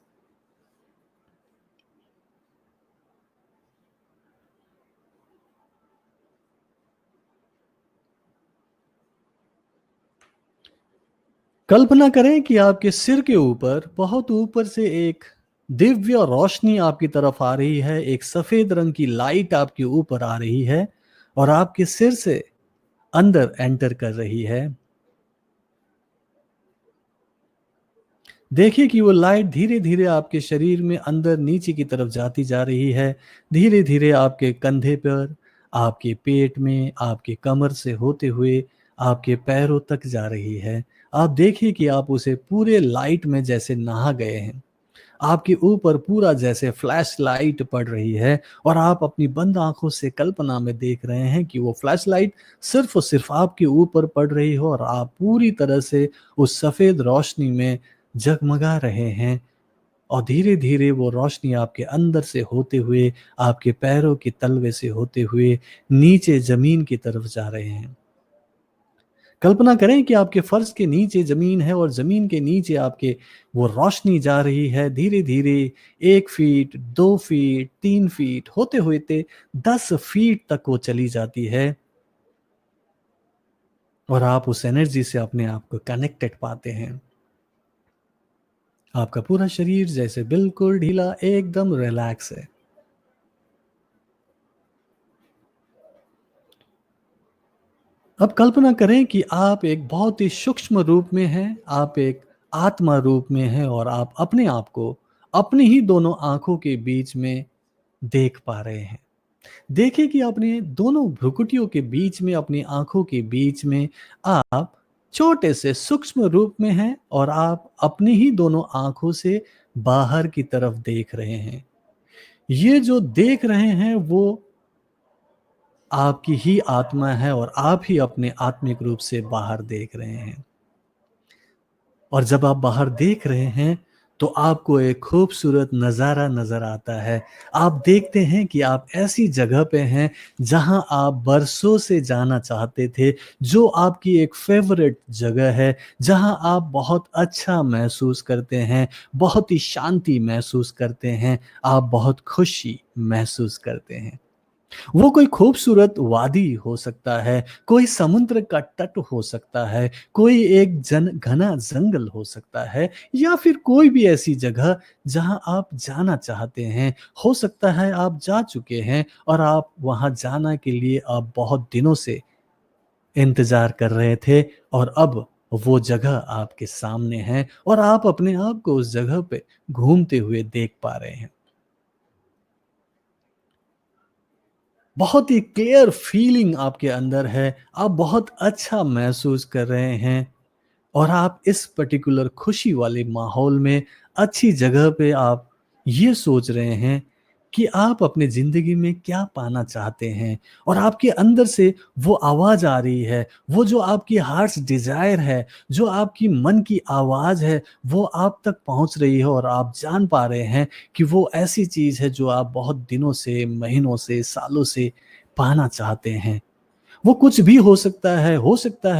कल्पना करें कि आपके सिर के ऊपर, बहुत ऊपर से एक दिव्य रोशनी आपकी तरफ आ रही है, एक सफेद रंग की लाइट आपके ऊपर आ रही है और आपके सिर से अंदर एंटर कर रही है। देखिए कि वो लाइट धीरे धीरे आपके शरीर में अंदर नीचे की तरफ जाती जा रही है, धीरे धीरे आपके कंधे पर, आपके पेट में, आपके कमर से होते हुए आपके पैरों तक जा रही है। आप देखिए कि आप उसे पूरे लाइट में जैसे नहा गए हैं। आपके ऊपर पूरा जैसे फ्लैश लाइट पड़ रही है और आप अपनी बंद आंखों से कल्पना में देख रहे हैं कि वो फ्लैश लाइट सिर्फ और सिर्फ आपके ऊपर पड़ रही हो और आप पूरी तरह से उस सफेद रोशनी में जगमगा रहे हैं। और धीरे धीरे वो रोशनी आपके अंदर से होते हुए, आपके पैरों के तलवे से होते हुए नीचे जमीन की तरफ जा रहे हैं। कल्पना करें कि आपके फर्श के नीचे जमीन है और जमीन के नीचे आपके वो रोशनी जा रही है धीरे धीरे, 1 फीट, 2 फीट, 3 फीट होते होते 10 फीट तक वो चली जाती है और आप उस एनर्जी से अपने आप को कनेक्टेड पाते हैं। आपका पूरा शरीर जैसे बिल्कुल ढीला, एकदम रिलैक्स है। अब कल्पना करें कि आप एक बहुत ही सूक्ष्म रूप में हैं, आप एक आत्मा रूप में हैं और आप अपने आप को अपनी ही दोनों आंखों के बीच में देख पा रहे हैं। देखिए कि अपने दोनों भ्रुकुटियों के बीच में, अपनी आंखों के बीच में आप छोटे से सूक्ष्म रूप में हैं और आप अपनी ही दोनों आंखों से बाहर की तरफ देख रहे हैं। ये जो देख रहे हैं वो आपकी ही आत्मा है और आप ही अपने आत्मिक रूप से बाहर देख रहे हैं। और जब आप बाहर देख रहे हैं तो आपको एक खूबसूरत नज़ारा नज़र आता है। आप देखते हैं कि आप ऐसी जगह पे हैं जहां आप बरसों से जाना चाहते थे, जो आपकी एक फेवरेट जगह है, जहां आप बहुत अच्छा महसूस करते हैं, बहुत ही शांति महसूस करते हैं, आप बहुत खुशी महसूस करते हैं। वो कोई खूबसूरत वादी हो सकता है, कोई समुद्र का तट हो सकता है, कोई एक घना जंगल हो सकता है या फिर कोई भी ऐसी जगह जहां आप जाना चाहते हैं। हो सकता है आप जा चुके हैं और आप वहां जाना के लिए आप बहुत दिनों से इंतजार कर रहे थे और अब वो जगह आपके सामने है और आप अपने आप को उस जगह पे घूमते हुए देख पा रहे हैं। बहुत ही क्लियर फीलिंग आपके अंदर है, आप बहुत अच्छा महसूस कर रहे हैं और आप इस पर्टिकुलर खुशी वाले माहौल में अच्छी जगह पे आप ये सोच रहे हैं कि आप अपने ज़िंदगी में क्या पाना चाहते हैं और आपके अंदर से वो आवाज़ आ रही है, वो जो आपकी हार्ट्स डिज़ायर है, जो आपकी मन की आवाज़ है, वो आप तक पहुँच रही है और आप जान पा रहे हैं कि वो ऐसी चीज़ है जो आप बहुत दिनों से, महीनों से, सालों से पाना चाहते हैं। वो कुछ भी हो सकता है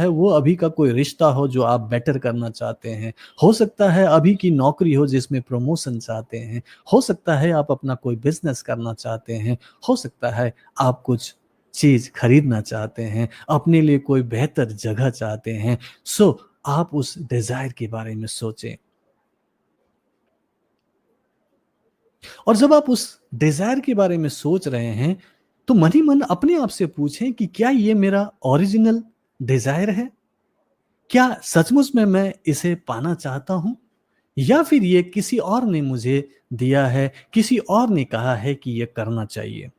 वो अभी का कोई रिश्ता हो जो आप बेटर करना चाहते हैं, हो सकता है अभी की नौकरी हो जिसमें प्रमोशन चाहते हैं, हो सकता है आप अपना कोई बिज़नेस करना चाहते हैं, हो सकता है आप कुछ चीज़ खरीदना चाहते हैं, अपने लिए कोई बेहतर जगह चाहते हैं। सो आप उस डिज़ायर के बारे में सोचें और जब आप उस डिज़ायर के बारे में सोच रहे हैं, तो मन ही मन अपने आप से पूछें कि क्या ये मेरा ओरिजिनल डिज़ायर है? क्या सचमुच में मैं इसे पाना चाहता हूँ? या फिर ये किसी और ने मुझे दिया है, किसी और ने कहा है कि ये करना चाहिए?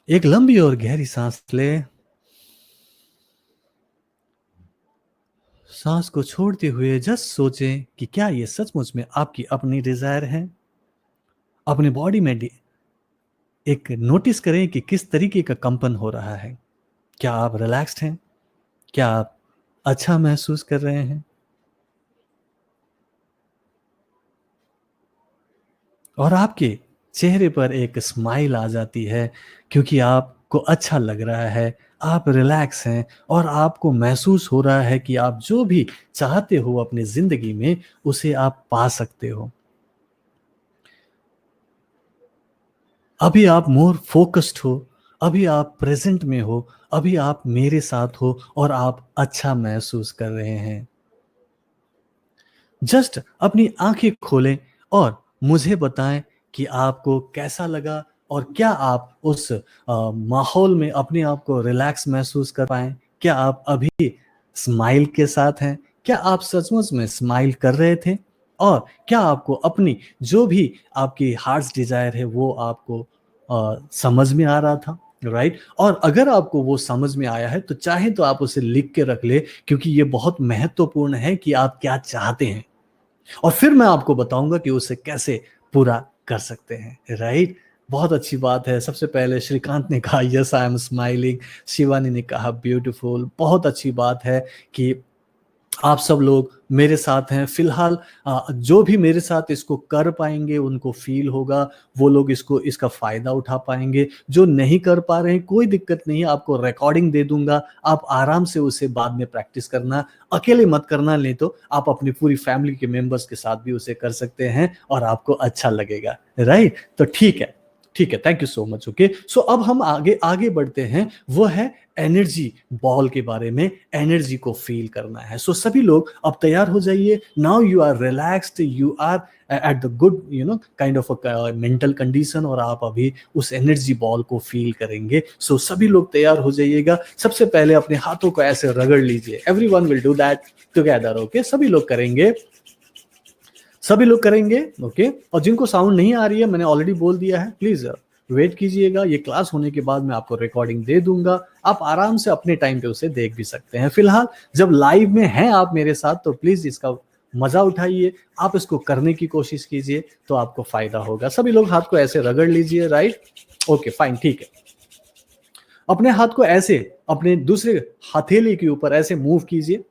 एक लंबी और गहरी सांस लें। सांस को छोड़ते हुए जस्ट सोचें कि क्या ये सचमुच में आपकी अपनी डिज़ायर है? अपने बॉडी में एक नोटिस करें कि किस तरीके का कंपन हो रहा है। क्या आप रिलैक्स्ड हैं? क्या आप अच्छा महसूस कर रहे हैं? और आपके चेहरे पर एक स्माइल आ जाती है क्योंकि आपको अच्छा लग रहा है, आप रिलैक्स हैं और आपको महसूस हो रहा है कि आप जो भी चाहते हो अपनी ज़िंदगी में, उसे आप पा सकते हो। अभी आप मोर फ़ोकस्ड हो, अभी आप प्रेज़ेंट में हो, अभी आप मेरे साथ हो और आप अच्छा महसूस कर रहे हैं। जस्ट अपनी आँखें खोलें और मुझे बताएँ कि आपको कैसा लगा और क्या आप उस माहौल में अपने आप को रिलैक्स महसूस कर पाएँ? क्या आप अभी स्माइल के साथ हैं? क्या आप सचमुच में स्माइल कर रहे थे? और क्या आपको अपनी जो भी आपकी हार्ट्स डिज़ायर है वो आपको समझ में आ रहा था? राइट? और अगर आपको वो समझ में आया है तो चाहे तो आप उसे लिख के रख लें क्योंकि ये बहुत महत्वपूर्ण है कि आप क्या चाहते हैं। और फिर मैं आपको बताऊँगा कि उसे कैसे पूरा कर सकते हैं, राइट? बहुत अच्छी बात है। सबसे पहले श्रीकांत ने कहा yes I am smiling, Shivani ने कहा ब्यूटीफुल। बहुत अच्छी बात है कि आप सब लोग मेरे साथ हैं। फ़िलहाल जो भी मेरे साथ इसको कर पाएँगे उनको फ़ील होगा, वो लोग इसका फ़ायदा उठा पाएँगे। जो नहीं कर पा रहे हैं कोई दिक्कत नहीं है, आपको रिकॉर्डिंग दे दूँगा, आप आराम से उसे बाद में प्रैक्टिस करना। अकेले मत करना, नहीं तो आप अपनी पूरी फैमिली के मेंबर्स के साथ भी उसे कर सकते हैं और आपको अच्छा लगेगा, राइट? तो ठीक है, thank you so much okay. So अब हम आगे आगे बढ़ते हैं, वो है एनर्जी बॉल के बारे में, एनर्जी को फ़ील करना है। सो सभी लोग अब तैयार हो जाइए, now you are relaxed, you are at the good kind of a mental condition और आप अभी उस एनर्जी बॉल को फ़ील करेंगे। सो सभी लोग तैयार हो जाइएगा। सबसे पहले अपने हाथों को ऐसे रगड़ लीजिए, everyone will do that together okay? सभी लोग करेंगे ओके। और जिनको साउंड नहीं आ रही है मैंने ऑलरेडी बोल दिया है, प्लीज वेट कीजिएगा। ये क्लास होने के बाद मैं आपको रिकॉर्डिंग दे दूंगा, आप आराम से अपने टाइम पे उसे देख भी सकते हैं। फिलहाल जब लाइव में हैं आप मेरे साथ तो प्लीज इसका मजा उठाइए, आप इसको करने की कोशिश कीजिए तो आपको फायदा होगा। सभी लोग हाथ को ऐसे रगड़ लीजिए, राइट? ओके फाइन, ठीक है। अपने हाथ को ऐसे अपने दूसरे हथेली के ऊपर ऐसे मूव कीजिए,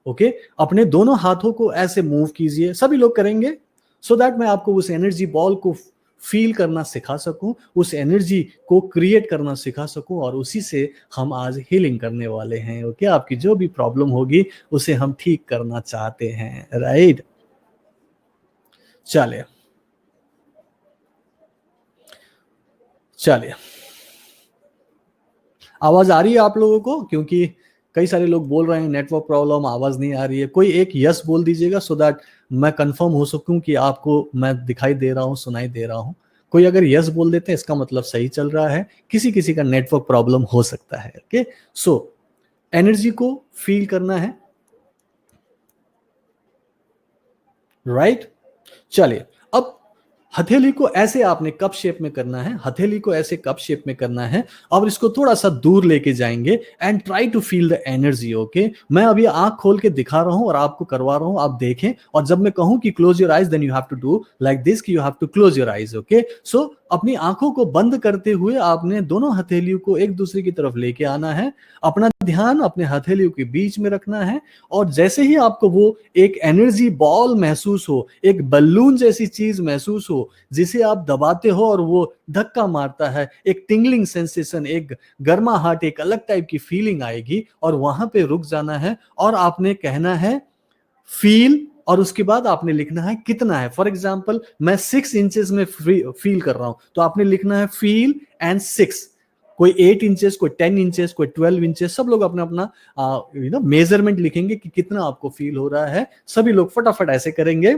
ओके? अपने दोनों हाथों को ऐसे मूव कीजिए, सभी लोग करेंगे सो दैट मैं आपको उस एनर्जी बॉल को फील करना सिखा सकूं, उस एनर्जी को क्रिएट करना सिखा सकूं और उसी से हम आज हीलिंग करने वाले हैं, ओके? आपकी जो भी प्रॉब्लम होगी उसे हम ठीक करना चाहते हैं, राइट? चलिए चलिए, आवाज आ रही है आप लोगों को? क्योंकि कई सारे लोग बोल रहे हैं नेटवर्क प्रॉब्लम, आवाज नहीं आ रही है। कोई एक यस बोल दीजिएगा सो दैट मैं कंफर्म हो सकूं कि आपको मैं दिखाई दे रहा हूं, सुनाई दे रहा हूं। कोई अगर यस बोल देते हैं इसका मतलब सही चल रहा है, किसी किसी का नेटवर्क प्रॉब्लम हो सकता है, ओके? सो एनर्जी को फील करना है, राइट? चलिए अब हथेली को ऐसे आपने कप शेप में करना है, हथेली को ऐसे कप शेप में करना है और इसको थोड़ा सा दूर लेके जाएंगे and try to feel the energy. Okay, मैं अभी आंख खोल के दिखा रहा हूं और आपको करवा रहा हूं, आप देखें, और जब मैं कहूं कि close your eyes then you have to do like this, कि you have to close your eyes. Okay, so अपनी आंखों को बंद करते हुए आपने दोनों हथेलियों को एक दूसरे की तरफ लेके आना है, अपना ध्यान अपने हथेलियों के बीच में रखना है, और जैसे ही आपको वो एक एनर्जी बॉल महसूस हो, एक बलून जैसी चीज महसूस हो जिसे आप दबाते हो और वो धक्का मारता है, एक टिंगलिंग सेंसेशन, एक गर्माहट, एक अलग टाइप की फीलिंग आएगी, और वहां पे रुक जाना है और आपने कहना है फील, और उसके बाद आपने लिखना है कितना है। फॉर एग्जाम्पल मैं 6 इंचेस में फील कर रहा हूं, तो आपने लिखना है फील एंड 6। कोई 8 इंचेस, कोई 10 इंचेस, कोई 12 इंचेस, सब लोग अपना अपना मेजरमेंट लिखेंगे कि कितना आपको फील हो रहा है। सभी लोग फटाफट ऐसे करेंगे,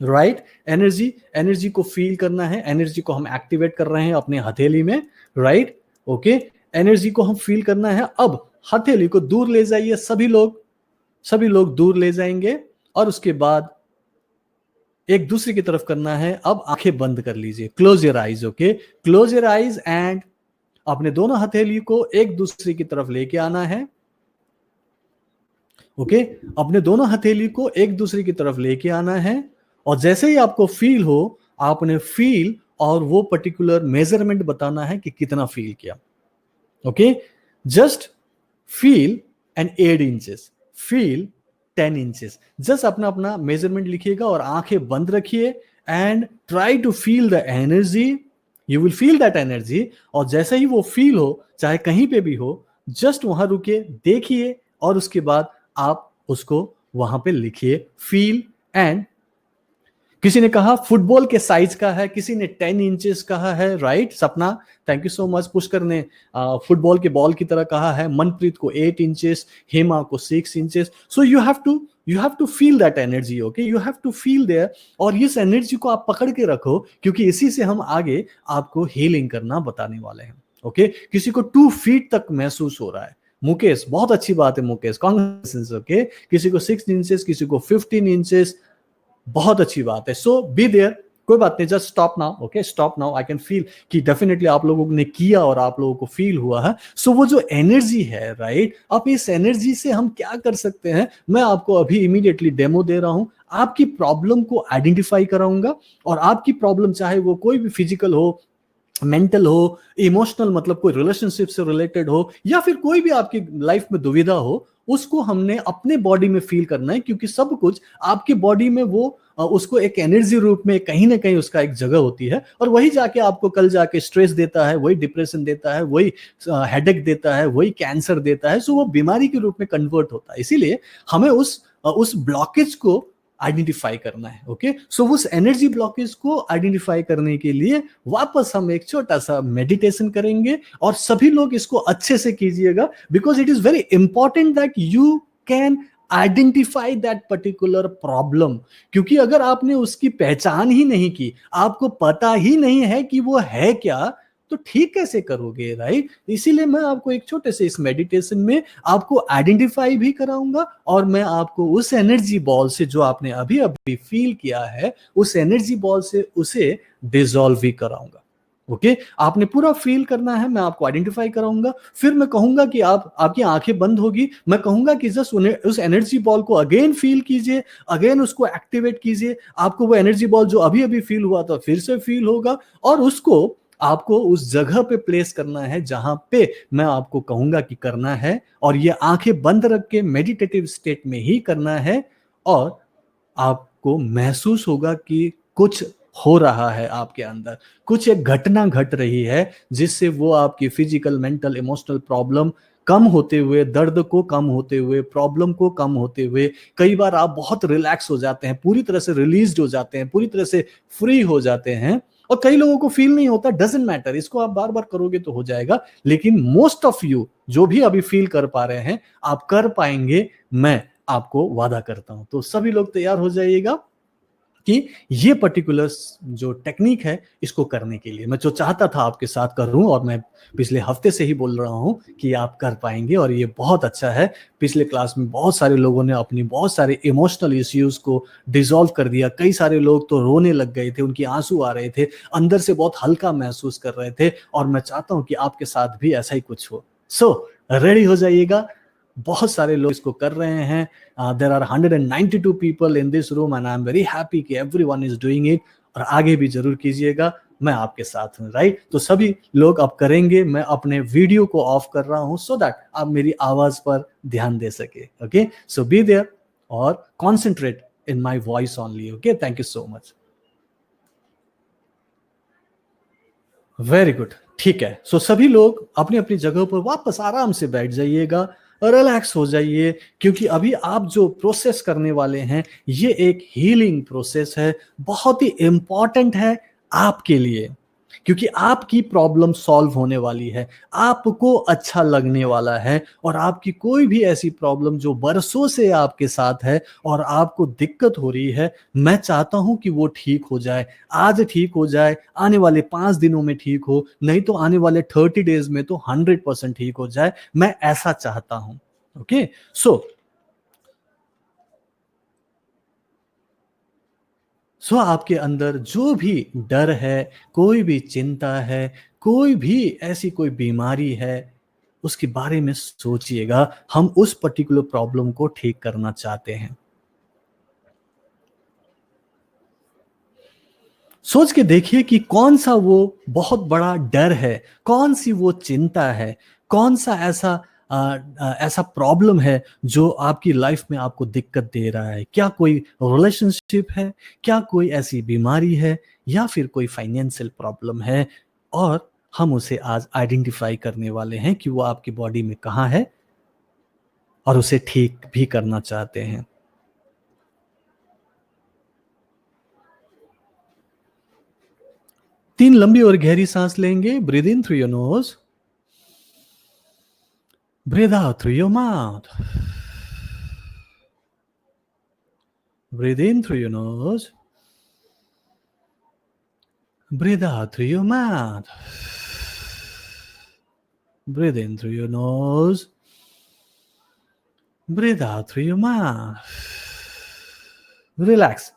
राइट। एनर्जी को फील करना है, एनर्जी को हम एक्टिवेट कर रहे हैं अपने हथेली में, राइट। ओके, एनर्जी को हम फील करना है। अब हथेली को दूर ले जाइए, सभी लोग दूर ले जाएंगे, और उसके बाद एक दूसरे की तरफ करना है। अब आंखें बंद कर लीजिए, close your eyes. Okay, close your eyes and अपने दोनों हथेली को एक दूसरे की तरफ लेके आना है। ओके, अपने दोनों हथेली को एक दूसरे की तरफ लेके आना है, और जैसे ही आपको फील हो आपने फील और वो पर्टिकुलर मेजरमेंट बताना है कि कितना फील किया। Okay, just feel and 8 inches, feel 10 inches, just अपना अपना मेजरमेंट लिखिएगा और आंखें बंद रखिए and try to feel the energy. You will feel that energy, और जैसे ही वो फील हो, चाहे कहीं पे भी हो, जस्ट वहां रुके, देखिए, और उसके बाद आप उसको वहां पे लिखिए फील एंड। किसी ने कहा फुटबॉल के साइज का है, किसी ने 10 इंचेस कहा है, राइट। सपना, thank you so much. Pushkar ने फुटबॉल के बॉल की तरह कहा है, मनप्रीत को 8 इंचेस, हेमा को 6 inches. So you have to feel that energy. Okay, you have to feel there, और इस एनर्जी को आप पकड़ के रखो, क्योंकि इसी से हम आगे आपको हीलिंग करना बताने वाले हैं। ओके, किसी को 2 फीट तक महसूस हो रहा है, मुकेश, बहुत अच्छी बात है मुकेश, कांग्रेचुलेशंस। ओके, किसी को 6 इंचेस, किसी को 15 इंचेस, बहुत अच्छी बात है। सो बी देयर, कोई बात नहीं, just stop now. Okay, stop now. I can feel कि डेफिनेटली आप लोगों ने किया और आप लोगों को फील हुआ है। सो वो जो एनर्जी है, राइट, अब इस एनर्जी से हम क्या कर सकते हैं, मैं आपको अभी इमीडिएटली डेमो दे रहा हूं। आपकी प्रॉब्लम को आइडेंटिफाई कराऊंगा, और आपकी प्रॉब्लम चाहे वो कोई भी फिजिकल हो, मेंटल हो, इमोशनल, मतलब कोई रिलेशनशिप से रिलेटेड हो, या फिर कोई भी आपकी लाइफ में दुविधा हो, उसको हमने अपने बॉडी में फील करना है, क्योंकि सब कुछ आपकी बॉडी में वो उसको एक एनर्जी रूप में कहीं ना कहीं उसका एक जगह होती है, और वही जाके आपको कल जाके स्ट्रेस देता है, वही डिप्रेशन देता है, वही हेडेक देता है, वही कैंसर देता है। सो वो बीमारी के रूप में कन्वर्ट होता है। इसीलिए हमें उस ब्लॉकेज को आइडेंटिफाई करना है। ओके, सो उस एनर्जी ब्लॉकेज को आइडेंटिफाई करने के लिए वापस हम एक छोटा सा मेडिटेशन करेंगे, और सभी लोग इसको अच्छे से कीजिएगा, because it is very important that you can identify that particular problem. क्योंकि अगर आपने उसकी पहचान ही नहीं की, आपको पता ही नहीं है कि वो है क्या, तो ठीक कैसे करोगे, राइट। इसीलिए मैं आपको एक छोटे से इस मेडिटेशन में आपको आइडेंटिफाई भी कराऊंगा, और मैं आपको उस एनर्जी बॉल से जो आपने अभी अभी फील किया है, उस एनर्जी बॉल से उसे डिसॉल्व भी कराऊंगा। ओके, आपने पूरा फील करना है, मैं आपको आइडेंटिफाई कराऊंगा, फिर मैं कहूंगा कि आपकी आंखें बंद होगी, मैं कहूंगा कि जस्ट उस एनर्जी बॉल को अगेन फील कीजिए, अगेन उसको एक्टिवेट कीजिए। आपको वो एनर्जी बॉल जो अभी अभी फील हुआ था फिर से फील होगा, और उसको आपको उस जगह पे प्लेस करना है जहां पे मैं आपको कहूंगा कि करना है, और ये आंखें बंद रख के मेडिटेटिव स्टेट में ही करना है, और आपको महसूस होगा कि कुछ हो रहा है आपके अंदर, कुछ एक घटना घट रही है, जिससे वो आपकी फिजिकल, मेंटल, इमोशनल प्रॉब्लम कम होते हुए, दर्द को कम होते हुए, प्रॉब्लम को कम होते हुए, कई बार आप बहुत रिलैक्स हो जाते हैं, पूरी तरह से रिलीज्ड हो जाते हैं, पूरी तरह से फ्री हो जाते हैं। और कई लोगों को फील नहीं होता, डजंट मैटर, इसको आप बार बार करोगे तो हो जाएगा, लेकिन मोस्ट ऑफ यू जो भी अभी फील कर पा रहे हैं, आप कर पाएंगे, मैं आपको वादा करता हूं। तो सभी लोग तैयार हो जाइएगा, कि ये पर्टिकुलर जो टेक्निक है इसको करने के लिए मैं जो चाहता था आपके साथ करूं, और मैं पिछले हफ्ते से ही बोल रहा हूं कि आप कर पाएंगे, और ये बहुत अच्छा है। पिछले क्लास में बहुत सारे लोगों ने अपनी बहुत सारे इमोशनल इश्यूज को डिसॉल्व कर दिया। कई सारे लोग तो रोने लग गए थे, उनकी आंसू आ रहे थे, अंदर से बहुत हल्का महसूस कर रहे थे, और मैं चाहता हूं कि आपके साथ भी ऐसा ही कुछ हो। सो रेडी हो जाइएगा, बहुत सारे लोग इसको कर रहे हैं। There are 192 people in this room and I am very happy कि एवरीवन इज डूइंग इट, और आगे भी जरूर कीजिएगा, मैं आपके साथ हूं, राइट। तो सभी लोग अब करेंगे। मैं अपने वीडियो को ऑफ कर रहा हूं सो दैट आप मेरी आवाज पर ध्यान दे सके। ओके, सो बी देयर और concentrate in my voice only. Okay, thank you so much. Very good, ठीक है। सो सभी लोग अपनी अपनी जगह पर वापस आराम से बैठ जाइएगा, रिलैक्स हो जाइए, क्योंकि अभी आप जो प्रोसेस करने वाले हैं ये एक हीलिंग प्रोसेस है, बहुत ही इंपॉर्टेंट है आपके लिए, क्योंकि आपकी प्रॉब्लम सॉल्व होने वाली है, आपको अच्छा लगने वाला है, और आपकी कोई भी ऐसी प्रॉब्लम जो बरसों से आपके साथ है और आपको दिक्कत हो रही है, मैं चाहता हूं कि वो ठीक हो जाए। आज ठीक हो जाए, आने वाले 5 दिनों में ठीक हो, नहीं तो आने वाले 30 डेज में तो 100% ठीक हो जाए। मैं ऐसा चाहता हूं। ओके, सो आपके अंदर जो भी डर है, कोई भी चिंता है, कोई भी ऐसी कोई बीमारी है, उसके बारे में सोचिएगा। हम उस पर्टिकुलर प्रॉब्लम को ठीक करना चाहते हैं। सोच के देखिए कि कौन सा वो बहुत बड़ा डर है, कौन सी वो चिंता है, कौन सा ऐसा प्रॉब्लम है जो आपकी लाइफ में आपको दिक्कत दे रहा है। क्या कोई रिलेशनशिप है, क्या कोई ऐसी बीमारी है, या फिर कोई फाइनेंशियल प्रॉब्लम है, और हम उसे आज आइडेंटिफाई करने वाले हैं कि वो आपकी बॉडी में कहाँ है, और उसे ठीक भी करना चाहते हैं। 3 लंबी और गहरी सांस लेंगे। Breathe in through your nose, breathe out through your mouth. Breathe in through your nose. Breathe out through your mouth. Breathe in through your nose. Breathe out through your mouth. Relax.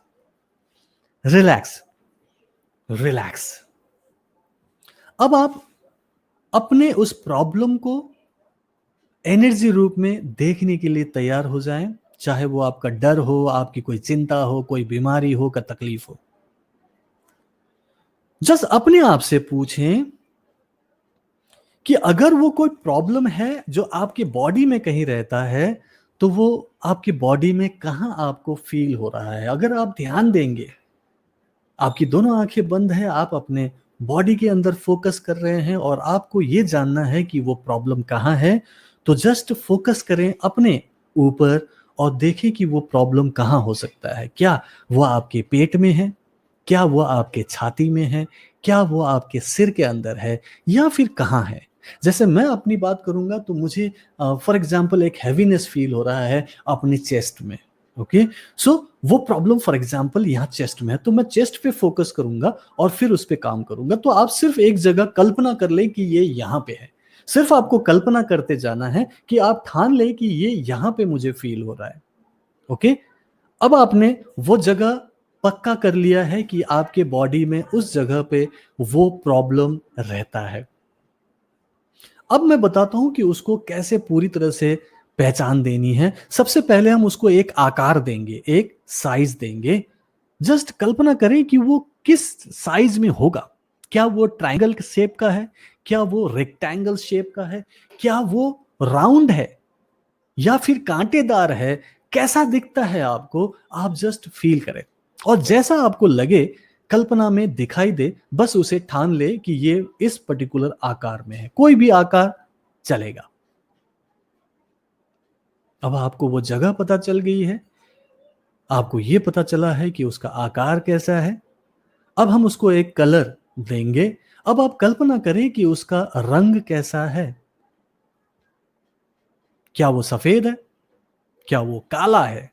Relax. Relax. अब आप अपने उस प्रॉब्लम को एनर्जी रूप में देखने के लिए तैयार हो जाएं, चाहे वो आपका डर हो, आपकी कोई चिंता हो, कोई बीमारी हो, का तकलीफ हो। जस्ट अपने आप से पूछें कि अगर वो कोई प्रॉब्लम है जो आपकी बॉडी में कहीं रहता है, तो वो आपकी बॉडी में कहां आपको फील हो रहा है। अगर आप ध्यान देंगे, आपकी दोनों आंखें बंद है, आप अपने बॉडी के अंदर फोकस कर रहे हैं और आपको ये जानना है कि वो प्रॉब्लम कहाँ है, तो जस्ट फोकस करें अपने ऊपर और देखें कि वो प्रॉब्लम कहाँ हो सकता है। क्या वो आपके पेट में है, क्या वो आपके छाती में है, क्या वो आपके सिर के अंदर है, या फिर कहाँ है। जैसे मैं अपनी बात करूंगा तो मुझे फॉर एग्जांपल एक हैवीनेस फील हो रहा है अपनी चेस्ट में। ओके, सो वो प्रॉब्लम फॉर एग्जांपल यहाँ चेस्ट में है, तो मैं चेस्ट पे फोकस करूंगा और फिर उस पे काम करूंगा। तो आप सिर्फ एक जगह कल्पना कर लें कि ये यहाँ पे है। सिर्फ आपको कल्पना करते जाना है कि आप ठान लें कि ये यहाँ पे मुझे फील हो रहा है। ओके, अब आपने वो जगह पक्का कर लिया है कि आपके बॉडी में उस जगह पे वो प्रॉब्लम रहता है। अब मैं बताता हूं कि उसको कैसे पूरी तरह से पहचान देनी है। सबसे पहले हम उसको एक आकार देंगे, एक साइज देंगे। जस्ट कल्पना करें कि वो किस साइज में होगा। क्या वो ट्रायंगल शेप का है, क्या वो रेक्टेंगल शेप का है, क्या वो राउंड है, या फिर कांटेदार है। कैसा दिखता है आपको, आप जस्ट फील करें, और जैसा आपको लगे, कल्पना में दिखाई दे, बस उसे ठान ले कि ये इस पर्टिकुलर आकार में है। कोई भी आकार चलेगा। अब आपको वो जगह पता चल गई है, आपको ये पता चला है कि उसका आकार कैसा है। अब हम उसको एक कलर देंगे। अब आप कल्पना करें कि उसका रंग कैसा है। क्या वो सफेद है, क्या वो काला है,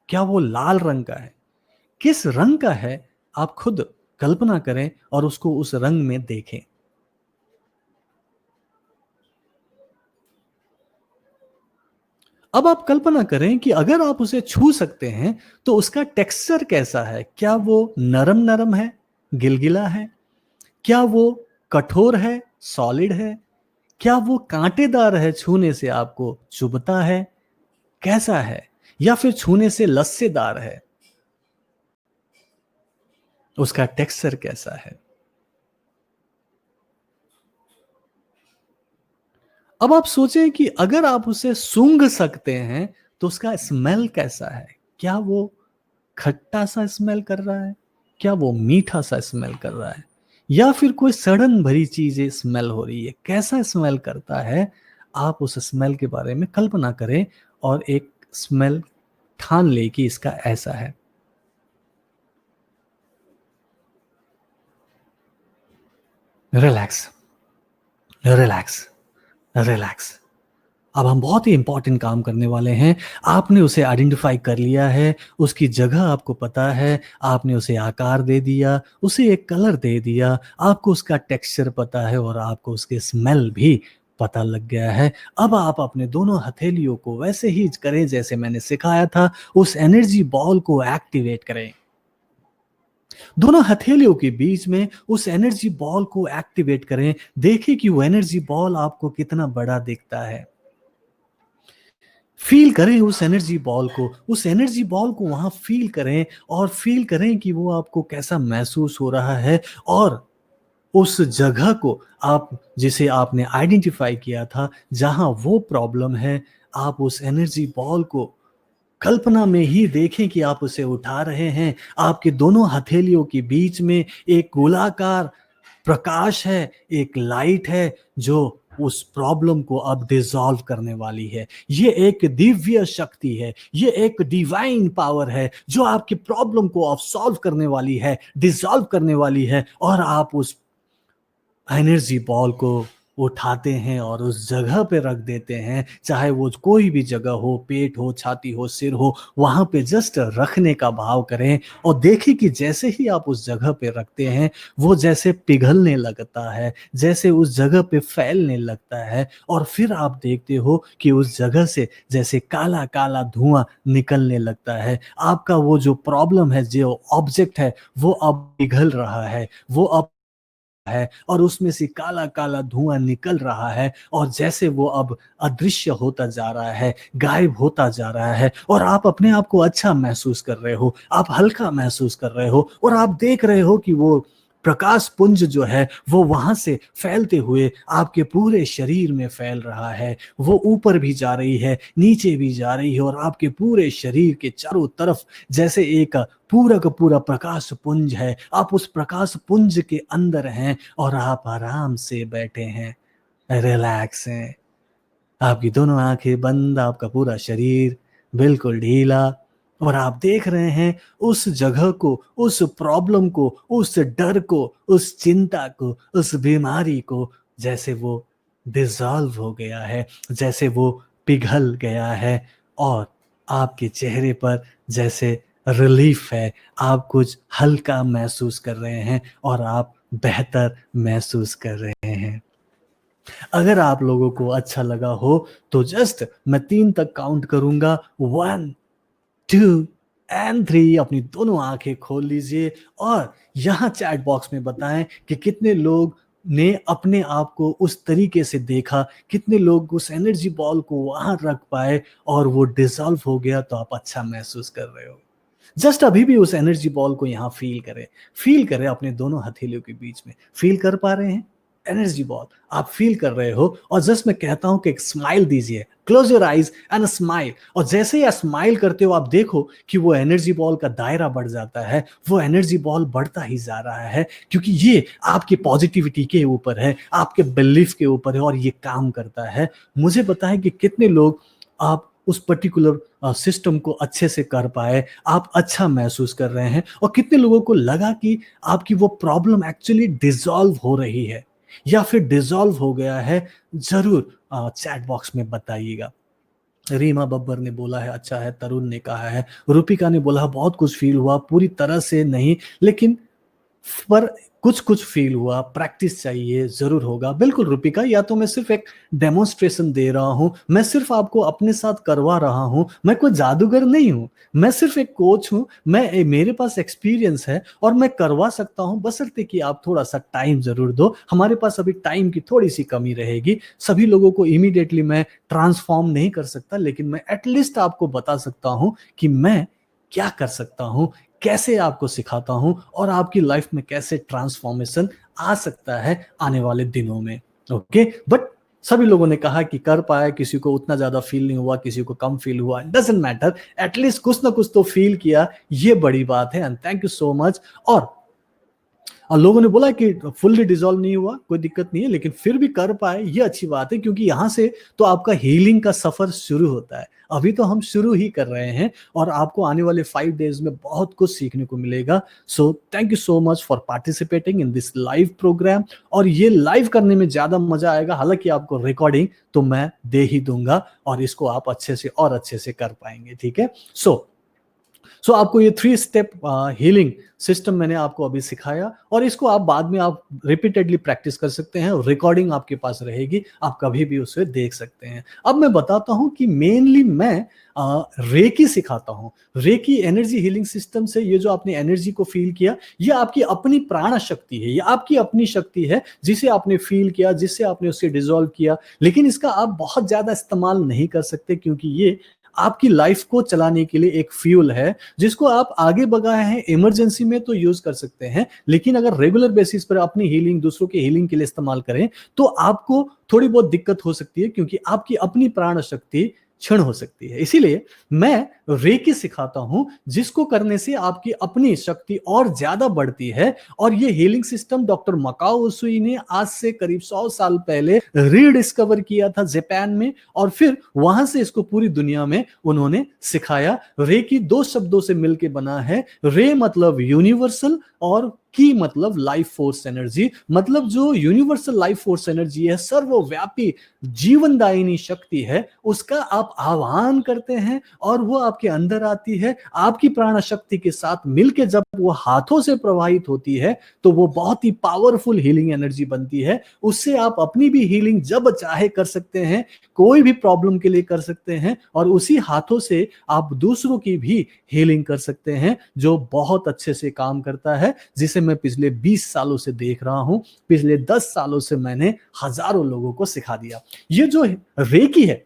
क्या वो लाल रंग का है, किस रंग का है आप खुद कल्पना करें और उसको उस रंग में देखें। अब आप कल्पना करें कि अगर आप उसे छू सकते हैं तो उसका टेक्सचर कैसा है? क्या वो नरम-नरम है, गिलगिला है? क्या वो कठोर है, सॉलिड है? क्या वो कांटेदार है, छूने से आपको चुभता है? कैसा है? या फिर छूने से लस्सेदार है? उसका टेक्सचर कैसा है? अब आप सोचें कि अगर आप उसे सूंघ सकते हैं तो उसका स्मेल कैसा है? क्या वो खट्टा सा स्मेल कर रहा है? क्या वो मीठा सा स्मेल कर रहा है? या फिर कोई सड़न भरी चीजें स्मेल हो रही है? कैसा स्मेल करता है? आप उस स्मेल के बारे में कल्पना करें और एक स्मेल ठान ले कि इसका ऐसा है। Relax, relax, relax. अब हम बहुत ही इंपॉर्टेंट काम करने वाले हैं। आपने उसे आइडेंटिफाई कर लिया है, उसकी जगह आपको पता है, आपने उसे आकार दे दिया, उसे एक कलर दे दिया, आपको उसका टेक्सचर पता है और आपको उसकी स्मेल भी पता लग गया है। अब आप अपने दोनों हथेलियों को वैसे ही करें जैसे मैंने सिखाया था, उस एनर्जी बॉल को एक्टिवेट करें। दोनों हथेलियों के बीच में उस एनर्जी बॉल को एक्टिवेट करें। देखें कि वो एनर्जी बॉल आपको कितना बड़ा दिखता है। फील करें उस एनर्जी बॉल को, उस एनर्जी बॉल को वहां फील करें और फील करें कि वो आपको कैसा महसूस हो रहा है। और उस जगह को आप जिसे आपने आइडेंटिफाई किया था जहां वो प्रॉब्लम है, आप उस एनर्जी बॉल को कल्पना में ही देखें कि आप उसे उठा रहे हैं। आपके दोनों हथेलियों के बीच में एक गोलाकार प्रकाश है, एक लाइट है जो उस प्रॉब्लम को अब डिसॉल्व करने वाली है। ये एक दिव्य शक्ति है, ये एक डिवाइन पावर है जो आपकी प्रॉब्लम को अब सॉल्व करने वाली है, डिसॉल्व करने वाली है। और आप उस एनर्जी बॉल को उठाते हैं और उस जगह पे रख देते हैं, चाहे वो कोई भी जगह हो, पेट हो, छाती हो, सिर हो, वहां पे जस्ट रखने का भाव करें और देखिए कि जैसे ही आप उस जगह पे रखते हैं वो जैसे पिघलने लगता है, जैसे उस जगह पे फैलने लगता है। और फिर आप देखते हो कि उस जगह से जैसे काला काला धुआं निकलने लगता है। आपका वो जो प्रॉब्लम है, जो ऑब्जेक्ट है, वो अब पिघल रहा है, वो अब है और उसमें से काला-काला धुआँ निकल रहा है और जैसे वो अब अदृश्य होता जा रहा है, गायब होता जा रहा है और आप अपने आप को अच्छा महसूस कर रहे हो, आप हल्का महसूस कर रहे हो और आप देख रहे हो कि वो प्रकाश पुंज जो है, वो वहाँ से फैलते हुए आपके पूरे शरीर में फैल रहा है। वो ऊपर भी जा रही है, नीचे भी जा रही है और आपके पूरे शरीर के चारों तरफ जैसे एक पूरा का पूरा प्रकाश पुंज है। आप उस प्रकाश पुंज के अंदर हैं और आप आराम से बैठे हैं, रिलैक्स हैं। आपकी दोनों आंखें बंद, आपका पूरा शरीर बिल्कुल ढीला और आप देख रहे हैं उस जगह को, उस प्रॉब्लम को, उस डर को, उस चिंता को, उस बीमारी को जैसे वो डिसॉल्व हो गया है, जैसे वो पिघल गया है और आपके चेहरे पर जैसे रिलीफ है। आप कुछ हल्का महसूस कर रहे हैं और आप बेहतर महसूस कर रहे हैं। अगर आप लोगों को अच्छा लगा हो तो जस्ट मैं 3 तक काउंट करूंगा, 1 2 एंड 3। अपनी दोनों आंखें खोल लीजिए और यहाँ चैट बॉक्स में बताएं कि कितने लोग ने अपने आप को उस तरीके से देखा, कितने लोग उस एनर्जी बॉल को वहां रख पाए और वो डिसॉल्व हो गया तो आप अच्छा महसूस कर रहे हो। जस्ट अभी भी उस एनर्जी बॉल को यहाँ फील करें अपने दोनों हथेलियों के बीच में। फील कर पा रहे हैं एनर्जी बॉल? आप फील कर रहे हो और जस्ट मैं कहता हूं कि एक स्माइल दीजिए, close your eyes and smile. और जैसे ही आप स्माइल करते हो आप देखो कि वो एनर्जी बॉल का दायरा बढ़ जाता है, वो एनर्जी बॉल बढ़ता ही जा रहा है क्योंकि ये आपकी पॉजिटिविटी के ऊपर है, आपके बिलीफ के ऊपर है और ये काम करता है। मुझे बताएं कि कितने लोग आप उस पर्टिकुलर सिस्टम को अच्छे से कर पाए, आप अच्छा महसूस कर रहे हैं और कितने लोगों को लगा कि आपकी वो प्रॉब्लम एक्चुअली डिसॉल्व हो रही है या फिर डिसॉल्व हो गया है। जरूर चैट बॉक्स में बताइएगा। रीमा बब्बर ने बोला है अच्छा है, तरुण ने कहा है, रूपिका ने बोला बहुत कुछ फील हुआ, पूरी तरह से नहीं लेकिन पर कुछ कुछ फील हुआ, प्रैक्टिस चाहिए, जरूर होगा। बिल्कुल रूपिका, या तो मैं सिर्फ एक डेमोन्स्ट्रेशन दे रहा हूं, मैं सिर्फ आपको अपने साथ करवा रहा हूं, मैं कोई जादूगर नहीं हूं, मैं सिर्फ एक कोच हूं, मेरे पास एक्सपीरियंस है और मैं करवा सकता हूं, बशर्ते कि आप थोड़ा सा टाइम जरूर दो। हमारे पास अभी टाइम की थोड़ी सी कमी रहेगी, सभी लोगों को इमीडिएटली मैं ट्रांसफॉर्म नहीं कर सकता, लेकिन मैं एटलीस्ट आपको बता सकता हूं कि मैं क्या कर सकता हूं, कैसे आपको सिखाता हूं और आपकी लाइफ में कैसे ट्रांसफॉर्मेशन आ सकता है आने वाले दिनों में। ओके, बट सभी लोगों ने कहा कि कर पाया, किसी को उतना ज्यादा फील नहीं हुआ, किसी को कम फील हुआ, डजंट मैटर, एटलीस्ट कुछ ना कुछ तो फील किया, ये बड़ी बात है। And thank you so much. और लोगों ने बोला कि फुल्ली डिसॉल्व नहीं हुआ, कोई दिक्कत नहीं है, लेकिन फिर भी कर पाए, ये अच्छी बात है, क्योंकि यहां से तो आपका हीलिंग का सफर शुरू होता है। अभी तो हम शुरू ही कर रहे हैं और आपको आने वाले 5 डेज में बहुत कुछ सीखने को मिलेगा। So thank you so much for participating in this live program. और ये लाइव करने में ज्यादा मजा आएगा, हालांकि आपको रिकॉर्डिंग तो मैं दे ही दूंगा और इसको आप अच्छे से और अच्छे से कर पाएंगे। ठीक है, सो आपको ये 3 स्टेप हीलिंग सिस्टम मैंने आपको अभी सिखाया और इसको आप बाद में आप रिपीटेडली प्रैक्टिस कर सकते हैं, रिकॉर्डिंग आपके पास रहेगी, आप कभी भी उसे देख सकते हैं। अब मैं बताता हूं कि मेनली मैं रेकी सिखाता हूं। रेकी एनर्जी हीलिंग सिस्टम से ये जो आपने एनर्जी को फील किया, ये आपकी अपनी प्राण शक्ति है, ये आपकी अपनी शक्ति है जिसे आपने फील किया, जिससे आपने उसे डिसॉल्व किया, लेकिन इसका आप बहुत ज्यादा इस्तेमाल नहीं कर सकते क्योंकि ये आपकी लाइफ को चलाने के लिए एक फ्यूल है जिसको आप आगे बढ़ाए हैं, इमरजेंसी में तो यूज कर सकते हैं, लेकिन अगर रेगुलर बेसिस पर अपनी हीलिंग, दूसरों की हीलिंग के लिए इस्तेमाल करें तो आपको थोड़ी बहुत दिक्कत हो सकती है, क्योंकि आपकी अपनी प्राण शक्ति क्षण हो सकती है। इसीलिए मैं रेकी सिखाता हूं जिसको करने से आपकी अपनी शक्ति और ज्यादा बढ़ती है। और ये हीलिंग सिस्टम डॉक्टर मकाओ उसुई ने आज से करीब 100 साल पहले रीडिस्कवर किया था जापान में, और फिर वहां से इसको पूरी दुनिया में उन्होंने सिखाया। रेकी 2 शब्दों से मिलकर बना है। रे मतलब यूनिवर्सल और की मतलब लाइफ फोर्स एनर्जी, मतलब जो यूनिवर्सल लाइफ फोर्स एनर्जी है, सर्वव्यापी जीवनदायिनी शक्ति है, उसका आप आह्वान करते हैं और वो आपके अंदर आती है। आपकी प्राण शक्ति के साथ मिलकर जब वो हाथों से प्रवाहित होती है तो वो बहुत ही पावरफुल हीलिंग एनर्जी बनती है। उससे आप अपनी भी हीलिंग जब चाहे कर सकते हैं, कोई भी प्रॉब्लम के लिए कर सकते हैं, और उसी हाथों से आप दूसरों की भी हीलिंग कर सकते हैं, जो बहुत अच्छे से काम करता है, जिसे मैं पिछले 20 सालों से देख रहा हूं। पिछले 10 सालों से मैंने हजारों लोगों को सिखा दिया। ये जो रेकी है,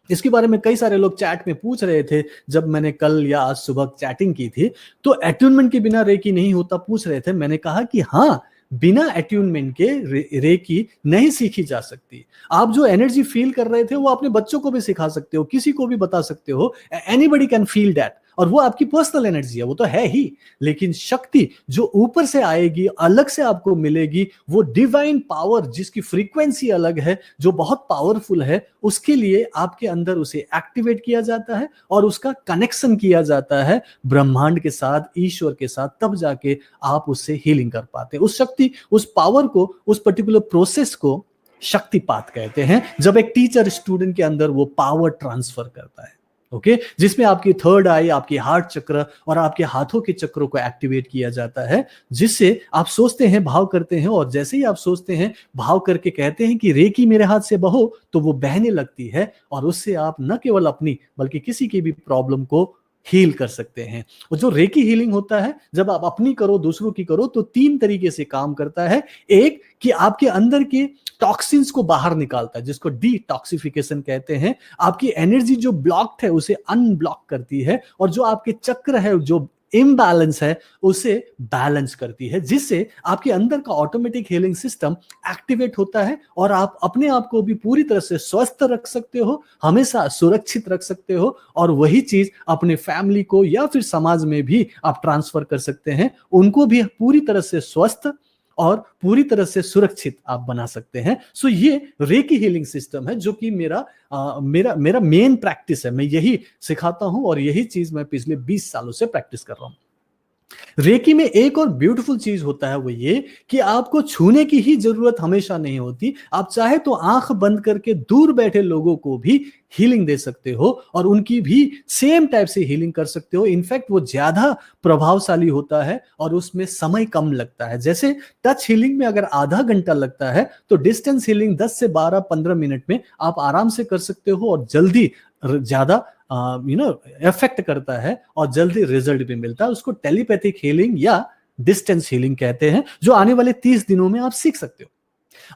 इसके बारे में कई सारे लोग चैट में पूछ रहे थे, जब मैंने कल या आज सुबह चैटिंग की थी, तो अट्यूनमेंट के बिना रेकी नहीं होता पूछ रहे थे। मैंने कहा कि हाँ, बिना अट्यूनमेंट के रेकी नहीं सीखी जा सकती। आप जो एनर्जी फील कर रहे थे वो अपने बच्चों को भी सिखा सकते हो, किसी को भी बता सकते हो, एनीबडी कैन फील दैट, और वो आपकी पर्सनल एनर्जी है, वो तो है ही। लेकिन शक्ति जो ऊपर से आएगी, अलग से आपको मिलेगी, वो डिवाइन पावर जिसकी फ्रीक्वेंसी अलग है, जो बहुत पावरफुल है, उसके लिए आपके अंदर उसे एक्टिवेट किया जाता है और उसका कनेक्शन किया जाता है ब्रह्मांड के साथ, ईश्वर के साथ, तब जाके आप उससे हीलिंग कर पाते हैं। उस शक्ति, उस पावर को, उस पर्टिकुलर प्रोसेस को शक्तिपात कहते हैं, जब एक टीचर स्टूडेंट के अंदर वो पावर ट्रांसफर करता है। ओके, जिसमें आपकी थर्ड आई, आपकी हार्ट चक्र और आपके हाथों के चक्रों को एक्टिवेट किया जाता है, जिससे आप सोचते हैं, भाव करते हैं, और जैसे ही आप सोचते हैं, भाव करके कहते हैं कि रेकी मेरे हाथ से बहो, तो वो बहने लगती है, और उससे आप न केवल अपनी बल्कि किसी की भी प्रॉब्लम को हील कर सकते हैं। और जो रेकी हीलिंग होता है, जब आप अपनी करो, दूसरों की करो, तो 3 तरीके से काम करता है। एक, कि आपके अंदर के टॉक्सिन्स को बाहर निकालता है, जिसको डिटॉक्सिफिकेशन कहते हैं। आपकी एनर्जी जो ब्लॉक्ड है उसे अनब्लॉक करती है, और जो आपके चक्र है, जो इम्बैलेंस है, उसे बैलेंस करती है, जिससे आपके अंदर का ऑटोमेटिक हीलिंग सिस्टम एक्टिवेट होता है और आप अपने आप को भी पूरी तरह से स्वस्थ रख सकते हो, हमेशा सुरक्षित रख सकते हो, और वही चीज अपने फैमिली को या फिर समाज में भी आप ट्रांसफर कर सकते हैं, उनको भी पूरी तरह से स्वस्थ और पूरी तरह से सुरक्षित आप बना सकते हैं। सो ये रेकी हीलिंग सिस्टम है, जो कि मेरा मेन प्रैक्टिस है। मैं यही सिखाता हूं और यही चीज मैं पिछले 20 सालों से प्रैक्टिस कर रहा हूं। रेकी में एक और ब्यूटीफुल चीज होता है, वो ये कि आपको छूने की ही जरूरत हमेशा नहीं होती। आप चाहे तो आंख बंद करके दूर बैठे लोगों को भी हीलिंग दे सकते हो और उनकी भी सेम टाइप से हीलिंग कर सकते हो। इनफैक्ट वो ज्यादा प्रभावशाली होता है और उसमें समय कम लगता है। जैसे टच हीलिंग में अगर आधा घंटा लगता है, तो डिस्टेंस हीलिंग 10 से 12-15 मिनट में आप आराम से कर सकते हो और जल्दी ज्यादा इफेक्ट करता है और जल्दी रिजल्ट भी मिलता है। उसको टेलीपैथिक हीलिंग या डिस्टेंस हीलिंग कहते हैं, जो आने वाले 30 दिनों में आप सीख सकते हो।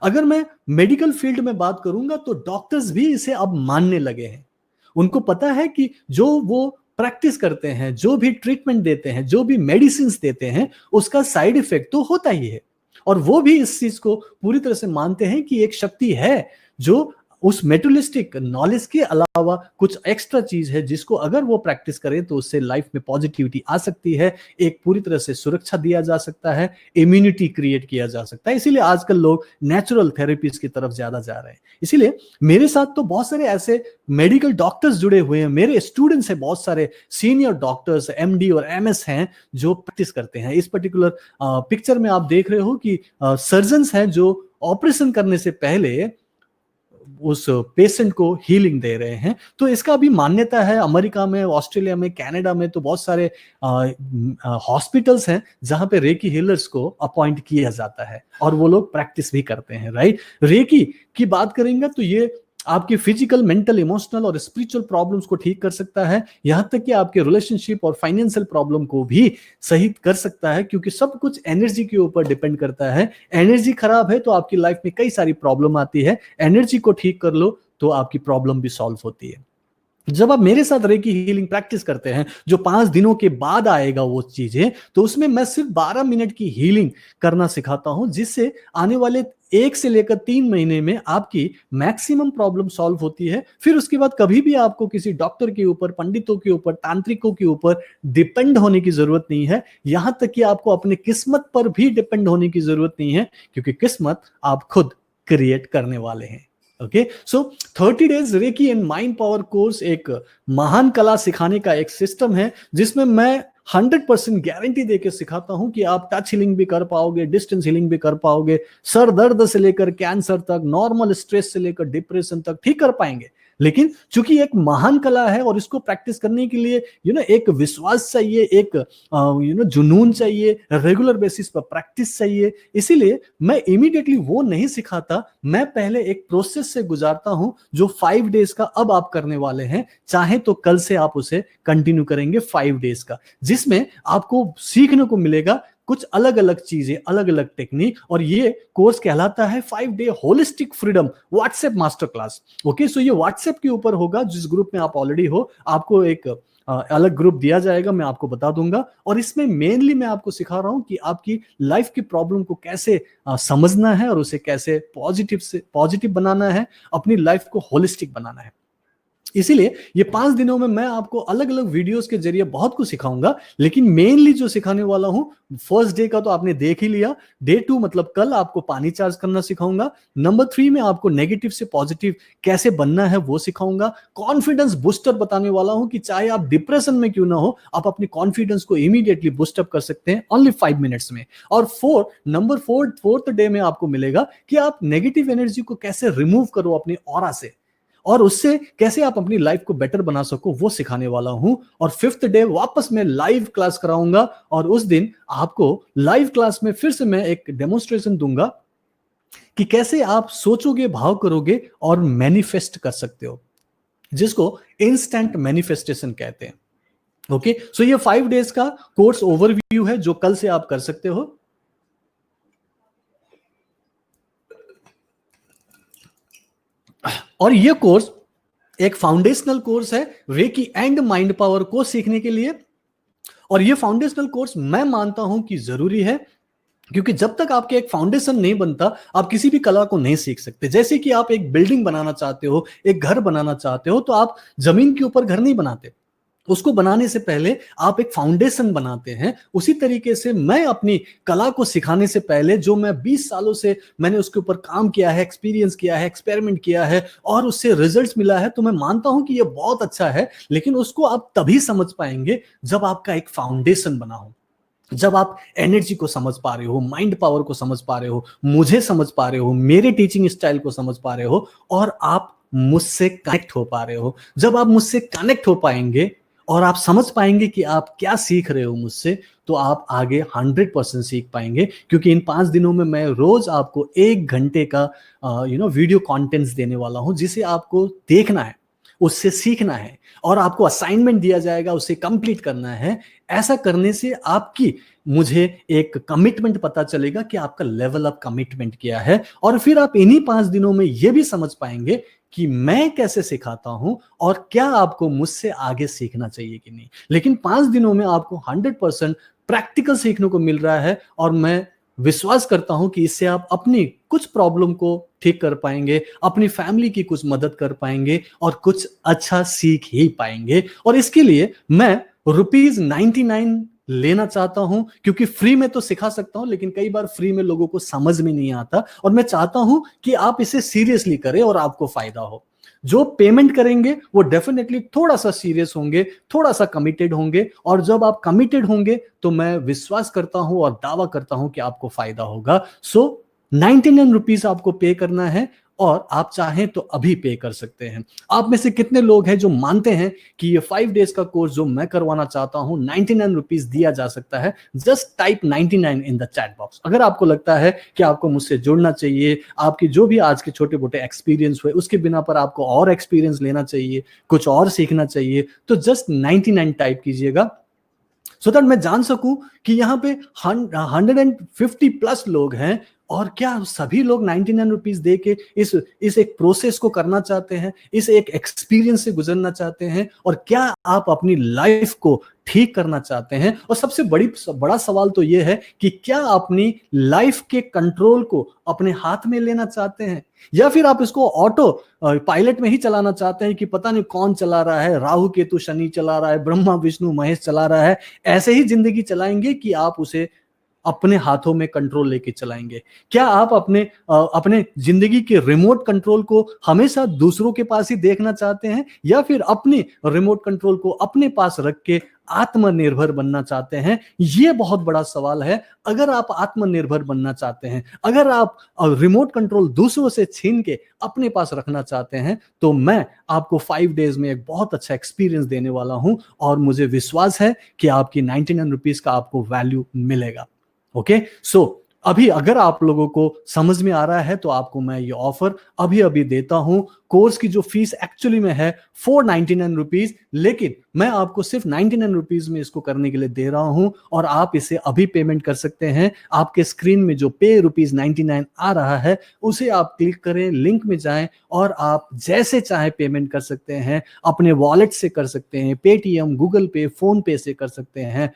अगर मैं मेडिकल फील्ड में बात करूंगा तो डॉक्टर्स भी इसे अब मानने लगे हैं। उनको पता है कि जो वो प्रैक्टिस करते हैं, जो भी ट्रीटमेंट देते हैं, जो भी मेडिसिन देते हैं, उसका साइड इफेक्ट तो होता ही है। और वो भी इस चीज को पूरी तरह से मानते हैं कि एक शक्ति है जो उस मेटलिस्टिक नॉलेज के अलावा कुछ एक्स्ट्रा चीज है, जिसको अगर वो प्रैक्टिस करें तो उससे लाइफ में पॉजिटिविटी आ सकती है, एक पूरी तरह से सुरक्षा दिया जा सकता है, इम्यूनिटी क्रिएट किया जा सकता है। इसीलिए आजकल लोग नेचुरल थेरेपीज की तरफ ज्यादा जा रहे हैं। इसीलिए मेरे साथ तो बहुत सारे ऐसे मेडिकल डॉक्टर्स जुड़े हुए हैं, मेरे स्टूडेंट्स हैं बहुत सारे, सीनियर डॉक्टर्स एमडी और एमएस हैं जो प्रैक्टिस करते हैं। इस पर्टिकुलर पिक्चर में आप देख रहे हो कि सर्जन्स हैं जो ऑपरेशन करने से पहले उस पेशेंट को हीलिंग दे रहे हैं। तो इसका भी मान्यता है अमेरिका में, ऑस्ट्रेलिया में, कनाडा में, तो बहुत सारे हॉस्पिटल्स हैं जहां पे रेकी हीलर्स को अपॉइंट किया जाता है और वो लोग प्रैक्टिस भी करते हैं, राइट। रेकी की बात करेंगे तो ये आपकी फिजिकल, मेंटल, इमोशनल और स्पिरिचुअल प्रॉब्लम्स को ठीक कर सकता है। यहां तक कि आपके रिलेशनशिप और फाइनेंशियल प्रॉब्लम को भी सही कर सकता है, क्योंकि सब कुछ एनर्जी के ऊपर डिपेंड करता है। एनर्जी खराब है तो आपकी लाइफ में कई सारी प्रॉब्लम आती है, एनर्जी को ठीक कर लो तो आपकी प्रॉब्लम भी सॉल्व होती है। जब आप मेरे साथ रेकी हीलिंग प्रैक्टिस करते हैं, जो 5 दिनों के बाद आएगा वो चीजें, तो उसमें मैं सिर्फ 12 मिनट की हीलिंग करना सिखाता हूं, जिससे आने वाले 1 से लेकर 3 महीने में आपकी मैक्सिमम प्रॉब्लम सॉल्व होती है। फिर उसके बाद कभी भी आपको किसी डॉक्टर के ऊपर, पंडितों के ऊपर, तांत्रिकों के ऊपर डिपेंड होने की जरूरत नहीं है। यहां तक कि आपको अपने किस्मत पर भी डिपेंड होने की जरूरत नहीं है, क्योंकि किस्मत आप खुद क्रिएट करने वाले हैं। Okay, so 30 days recce and mind power course एक महान कला सिखाने का एक सिस्टम है, जिसमें मैं 100% गारंटी देके सिखाता हूं कि आप टच हीलिंग भी कर पाओगे, डिस्टेंस हीलिंग भी कर पाओगे, सर दर्द से लेकर कैंसर तक, नॉर्मल स्ट्रेस से लेकर डिप्रेशन तक ठीक कर पाएंगे। लेकिन चूंकि एक महान कला है और इसको प्रैक्टिस करने के लिए एक विश्वास चाहिए, एक जुनून चाहिए, रेगुलर बेसिस पर प्रैक्टिस चाहिए। इसीलिए मैं इमीडिएटली वो नहीं सिखाता, मैं पहले एक प्रोसेस से गुजारता हूं जो 5 डेज का अब आप करने वाले हैं। चाहे तो कल से आप उसे कंटिन्यू करेंगे 5 डेज का, जिसमें आपको सीखने को मिलेगा कुछ अलग अलग चीजें, अलग अलग टेक्निक। और ये कोर्स कहलाता है 5 day holistic freedom WhatsApp master class. Okay, so ये व्हाट्सएप के ऊपर होगा। जिस ग्रुप में आप ऑलरेडी हो, आपको एक अलग ग्रुप दिया जाएगा, मैं आपको बता दूंगा। और इसमें मेनली मैं आपको सिखा रहा हूं कि आपकी लाइफ की प्रॉब्लम को कैसे समझना है और उसे कैसे पॉजिटिव बनाना है, अपनी लाइफ को होलिस्टिक बनाना है। इसीलिए ये 5 दिनों में मैं आपको अलग अलग वीडियोस के जरिए बहुत कुछ सिखाऊंगा, लेकिन मेनली जो सिखाने वाला हूं, फर्स्ट डे का तो आपने देख ही लिया। डे 2 मतलब कल आपको पानी चार्ज करना सिखाऊंगा। नंबर 3 में आपको नेगेटिव से पॉजिटिव कैसे बनना है वो सिखाऊंगा। कॉन्फिडेंस बूस्टर बताने वाला हूं कि चाहे आप डिप्रेशन में क्यों ना हो, आप अपनी कॉन्फिडेंस को इमीडिएटली बूस्टअप कर सकते हैं ओनली 5 मिनट्स में। और नंबर 4th डे में आपको मिलेगा कि आप नेगेटिव एनर्जी को कैसे रिमूव करो अपने ऑरा से, और उससे कैसे आप अपनी लाइफ को बेटर बना सको, वो सिखाने वाला हूं। और 5th डे वापस मैं लाइव क्लास कराऊंगा, और उस दिन आपको लाइव क्लास में फिर से मैं एक डेमोन्स्ट्रेशन दूंगा कि कैसे आप सोचोगे, भाव करोगे और मैनिफेस्ट कर सकते हो, जिसको इंस्टेंट मैनिफेस्टेशन कहते हैं। ओके, सो ये 5 डेज का कोर्स ओवरव्यू है जो कल से आप कर सकते हो। और ये कोर्स एक फाउंडेशनल कोर्स है रेकी एंड माइंड पावर को सीखने के लिए। और ये फाउंडेशनल कोर्स मैं मानता हूं कि जरूरी है, क्योंकि जब तक आपके एक फाउंडेशन नहीं बनता, आप किसी भी कला को नहीं सीख सकते। जैसे कि आप एक बिल्डिंग बनाना चाहते हो, एक घर बनाना चाहते हो, तो आप जमीन के ऊपर घर नहीं बनाते, उसको बनाने से पहले आप एक फाउंडेशन बनाते हैं। उसी तरीके से मैं अपनी कला को सिखाने से पहले, जो मैं 20 सालों से मैंने उसके ऊपर काम किया है, एक्सपीरियंस किया है, एक्सपेरिमेंट किया है और उससे रिजल्ट्स मिला है, तो मैं मानता हूं कि ये बहुत अच्छा है। लेकिन उसको आप तभी समझ पाएंगे जब आपका एक फाउंडेशन बना हो। जब आप एनर्जी को समझ पा रहे हो, माइंड पावर को समझ पा रहे हो, मुझे समझ पा रहे हो, मेरे टीचिंग स्टाइल को समझ पा रहे हो, और आप मुझसे कनेक्ट हो पा रहे हो। जब आप मुझसे कनेक्ट हो पाएंगे और आप समझ पाएंगे कि आप क्या सीख रहे हो मुझसे, तो आप आगे 100% सीख पाएंगे। क्योंकि इन 5 दिनों में मैं रोज आपको 1 घंटे का वीडियो कंटेंट्स देने वाला हूं, जिसे आपको देखना है, उससे सीखना है, और आपको असाइनमेंट दिया जाएगा, उसे कंप्लीट करना है। ऐसा करने से आपकी मुझे एक कमिटमेंट पता चलेगा कि आपका लेवल ऑफ कमिटमेंट क्या है, और फिर आप इन्हीं 5 दिनों में यह भी समझ पाएंगे कि मैं कैसे सिखाता हूं और क्या आपको मुझसे आगे सीखना चाहिए कि नहीं। लेकिन 5 दिनों में आपको 100% प्रैक्टिकल सीखने को मिल रहा है, और मैं विश्वास करता हूं कि इससे आप अपनी कुछ प्रॉब्लम को ठीक कर पाएंगे, अपनी फैमिली की कुछ मदद कर पाएंगे, और कुछ अच्छा सीख ही पाएंगे। और इसके लिए मैं ₹99 लेना चाहता हूं, क्योंकि फ्री में तो सिखा सकता हूं, लेकिन कई बार फ्री में लोगों को समझ में नहीं आता, और मैं चाहता हूं कि आप इसे सीरियसली करें और आपको फायदा हो। जो पेमेंट करेंगे वो डेफिनेटली थोड़ा सा सीरियस होंगे, थोड़ा सा कमिटेड होंगे, और जब आप कमिटेड होंगे तो मैं विश्वास करता हूं और दावा करता हूं कि आपको फायदा होगा। सो 99 रुपीज आपको पे करना है, और आप चाहें तो अभी पे कर सकते हैं। आप में से कितने लोग हैं जो मानते हैं कि ये 5 डेज का कोर्स जो मैं करवाना चाहता हूं, 99 रुपीज दिया जा सकता है? Just type 99 in the chat box. अगर आपको लगता है कि आपको मुझसे जुड़ना चाहिए, आपकी जो भी आज के छोटे मोटे एक्सपीरियंस हुए उसके बिना पर आपको और एक्सपीरियंस लेना चाहिए, कुछ और सीखना चाहिए, तो जस्ट 99 टाइप कीजिएगा, सो दैट मैं जान सकूं कि यहाँ पे 150+ लोग हैं, और क्या सभी लोग 99 रुपीज दे के इस एक प्रोसेस को करना चाहते हैं, इस एक एक्सपीरियंस से गुजरना चाहते हैं, और क्या आप अपनी लाइफ को ठीक करना चाहते हैं? और सबसे बड़ा सवाल तो यह है कि क्या अपनी लाइफ के कंट्रोल को अपने हाथ में लेना चाहते हैं, या फिर आप इसको ऑटो पायलट में ही चलाना चाहते हैं कि पता नहीं कौन चला रहा है, राहु केतु शनि चला रहा है, ब्रह्मा विष्णु महेश चला रहा है, ऐसे ही जिंदगी चलाएंगे कि आप उसे अपने हाथों में कंट्रोल लेके चलाएंगे? क्या आप अपने जिंदगी के रिमोट कंट्रोल को हमेशा दूसरों के पास ही देखना चाहते हैं, या फिर अपने रिमोट कंट्रोल को अपने पास रख के आत्मनिर्भर बनना चाहते हैं? यह बहुत बड़ा सवाल है। अगर आप आत्मनिर्भर बनना चाहते हैं, अगर आप रिमोट कंट्रोल दूसरों से छीन के अपने पास रखना चाहते हैं, तो मैं आपको 5 डेज में एक बहुत अच्छा एक्सपीरियंस देने वाला हूं, और मुझे विश्वास है कि आपकी 99 रुपीज का आपको वैल्यू मिलेगा। ओके, सो अभी अगर आप लोगों को समझ में आ रहा है, तो आपको मैं ये ऑफर अभी अभी देता हूं। कोर्स की जो फीस एक्चुअली में है 499 रुपीज, लेकिन मैं आपको सिर्फ 99 रुपीज में इसको करने के लिए दे रहा हूं, और आप इसे अभी पेमेंट कर सकते हैं। आपके स्क्रीन में जो पे ₹99 आ रहा है, उसे आप क्लिक करें, लिंक में जाएं, और आप जैसे चाहे पेमेंट कर सकते हैं। अपने वॉलेट से कर सकते हैं, पेटीएम, गूगल पे, फोन पे से कर सकते हैं,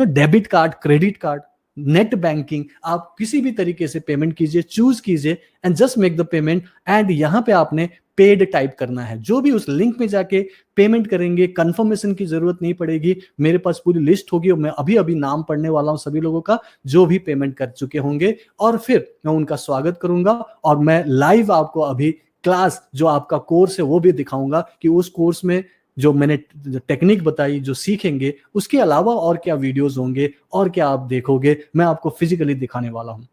debit card, credit card, net banking, आप किसी भी तरीके से पेमेंट कीजिए, चूज कीजिए, and just make the payment. And यहां पे आपने पेड टाइप करना है। जो भी उस लिंक में जाके पेमेंट करेंगे, कंफर्मेशन की जरूरत नहीं पड़ेगी, मेरे पास पूरी लिस्ट होगी, और मैं अभी अभी नाम पढ़ने वाला हूं सभी लोगों का जो भी पेमेंट कर चुके होंगे, और फिर मैं उनका स्वागत करूंगा, और मैं लाइव आपको अभी क्लास जो आपका कोर्स है वो भी दिखाऊंगा कि उस कोर्स में जो मैंने टेक्निक बताई, जो सीखेंगे, उसके अलावा और क्या वीडियोस होंगे और क्या आप देखोगे, मैं आपको फिजिकली दिखाने वाला हूं।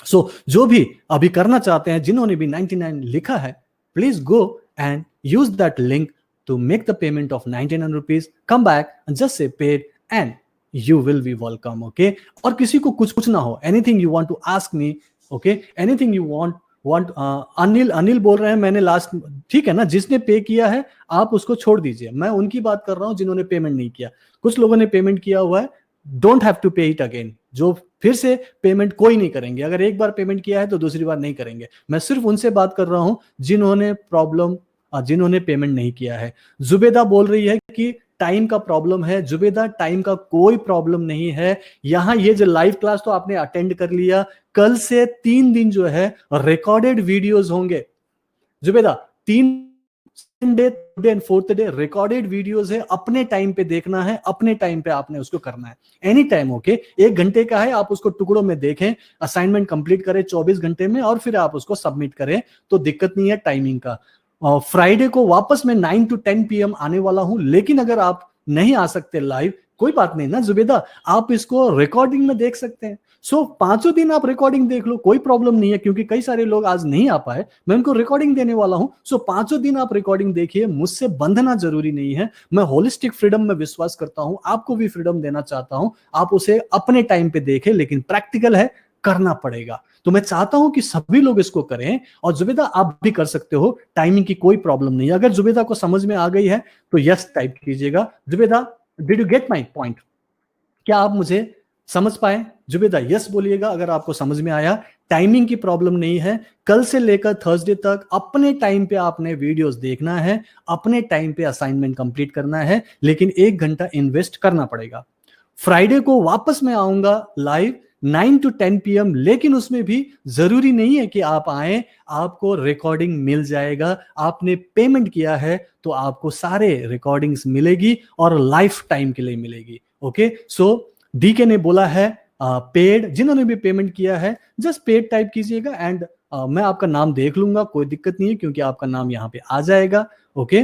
सो जो भी अभी करना चाहते हैं, जिन्होंने भी 99 लिखा है, please go and use that link to make the payment of 99 rupees, come back and just say paid, and you will be welcome. Okay, और किसी को कुछ पूछना हो, anything you want to ask me, okay, anything you want Anil बोल रहे हैं मैंने लास्ट, ठीक है ना, जिसने पे किया है आप उसको छोड़ दीजिए, मैं उनकी बात कर रहा हूं जिन्होंने पेमेंट नहीं किया। कुछ लोगों ने पेमेंट किया हुआ है, डोंट हैव टू पे इट अगेन। जो फिर से पेमेंट कोई नहीं करेंगे, अगर एक बार पेमेंट किया है तो दूसरी बार नहीं करेंगे। मैं सिर्फ उनसे बात कर रहा हूं जिन्होंने पेमेंट नहीं किया है। जुबेदा बोल रही है कि टाइम का प्रॉब्लम है। जुबेदा, टाइम का कोई प्रॉब्लम नहीं है। यहाँ ये जो लाइव क्लास तो आपने अटेंड कर लिया, कल से 3 दिन जो है रिकॉर्डेड वीडियोस होंगे। Zubeda, 3 day and 4th day recorded videos है, अपने टाइम पे देखना है, अपने टाइम पे आपने उसको करना है, एनी टाइम। ओके, 1 घंटे का है, आप उसको टुकड़ों में देखें, असाइनमेंट कंप्लीट करें 24 घंटे में, और फिर आप उसको सबमिट करें, तो दिक्कत नहीं है टाइमिंग का। फ्राइडे को वापस मैं 9 to 10 PM आने वाला हूं, लेकिन अगर आप नहीं आ सकते लाइव, कोई बात नहीं ना जुबेदा, आप इसको रिकॉर्डिंग में देख सकते हैं। सो 5 दिन आप रिकॉर्डिंग देख लो, कोई प्रॉब्लम नहीं है, क्योंकि कई सारे लोग आज नहीं आ पाए, मैं उनको रिकॉर्डिंग देने वाला हूं। सो 5 दिन आप रिकॉर्डिंग देखिए, मुझसे बंधना जरूरी नहीं है। मैं होलिस्टिक फ्रीडम में विश्वास करता हूं, आपको भी फ्रीडम देना चाहता हूं। आप उसे अपने टाइम पे देखें, लेकिन प्रैक्टिकल है, करना पड़ेगा। तो मैं चाहता हूं कि सभी लोग इसको करें, और जुबेदा आप भी कर सकते हो, टाइमिंग की कोई प्रॉब्लम नहीं है। अगर जुबेदा को समझ में आ गई है तो यस टाइप कीजिएगा। Zubeda, did you get my point? क्या आप मुझे समझ पाए? जुबेदा यस बोलिएगा अगर आपको समझ में आया। टाइमिंग की प्रॉब्लम नहीं है, कल से लेकर थर्सडे तक अपने टाइम पे आपने वीडियोस देखना है, अपने टाइम पे असाइनमेंट कंप्लीट करना है, लेकिन 1 घंटा इन्वेस्ट करना पड़ेगा। फ्राइडे को वापस मैं आऊंगा लाइव 9 to 10 PM, लेकिन उसमें भी जरूरी नहीं है कि आप आए, आपको रिकॉर्डिंग मिल जाएगा। आपने पेमेंट किया है तो आपको सारे रिकॉर्डिंग्स मिलेगी और लाइफ टाइम के लिए मिलेगी। ओके, सो डीके ने बोला है पेड, जिन्होंने भी पेमेंट किया है जस्ट पेड टाइप कीजिएगा, एंड मैं आपका नाम देख लूंगा, कोई दिक्कत नहीं है, क्योंकि आपका नाम यहाँ पे आ जाएगा। ओके,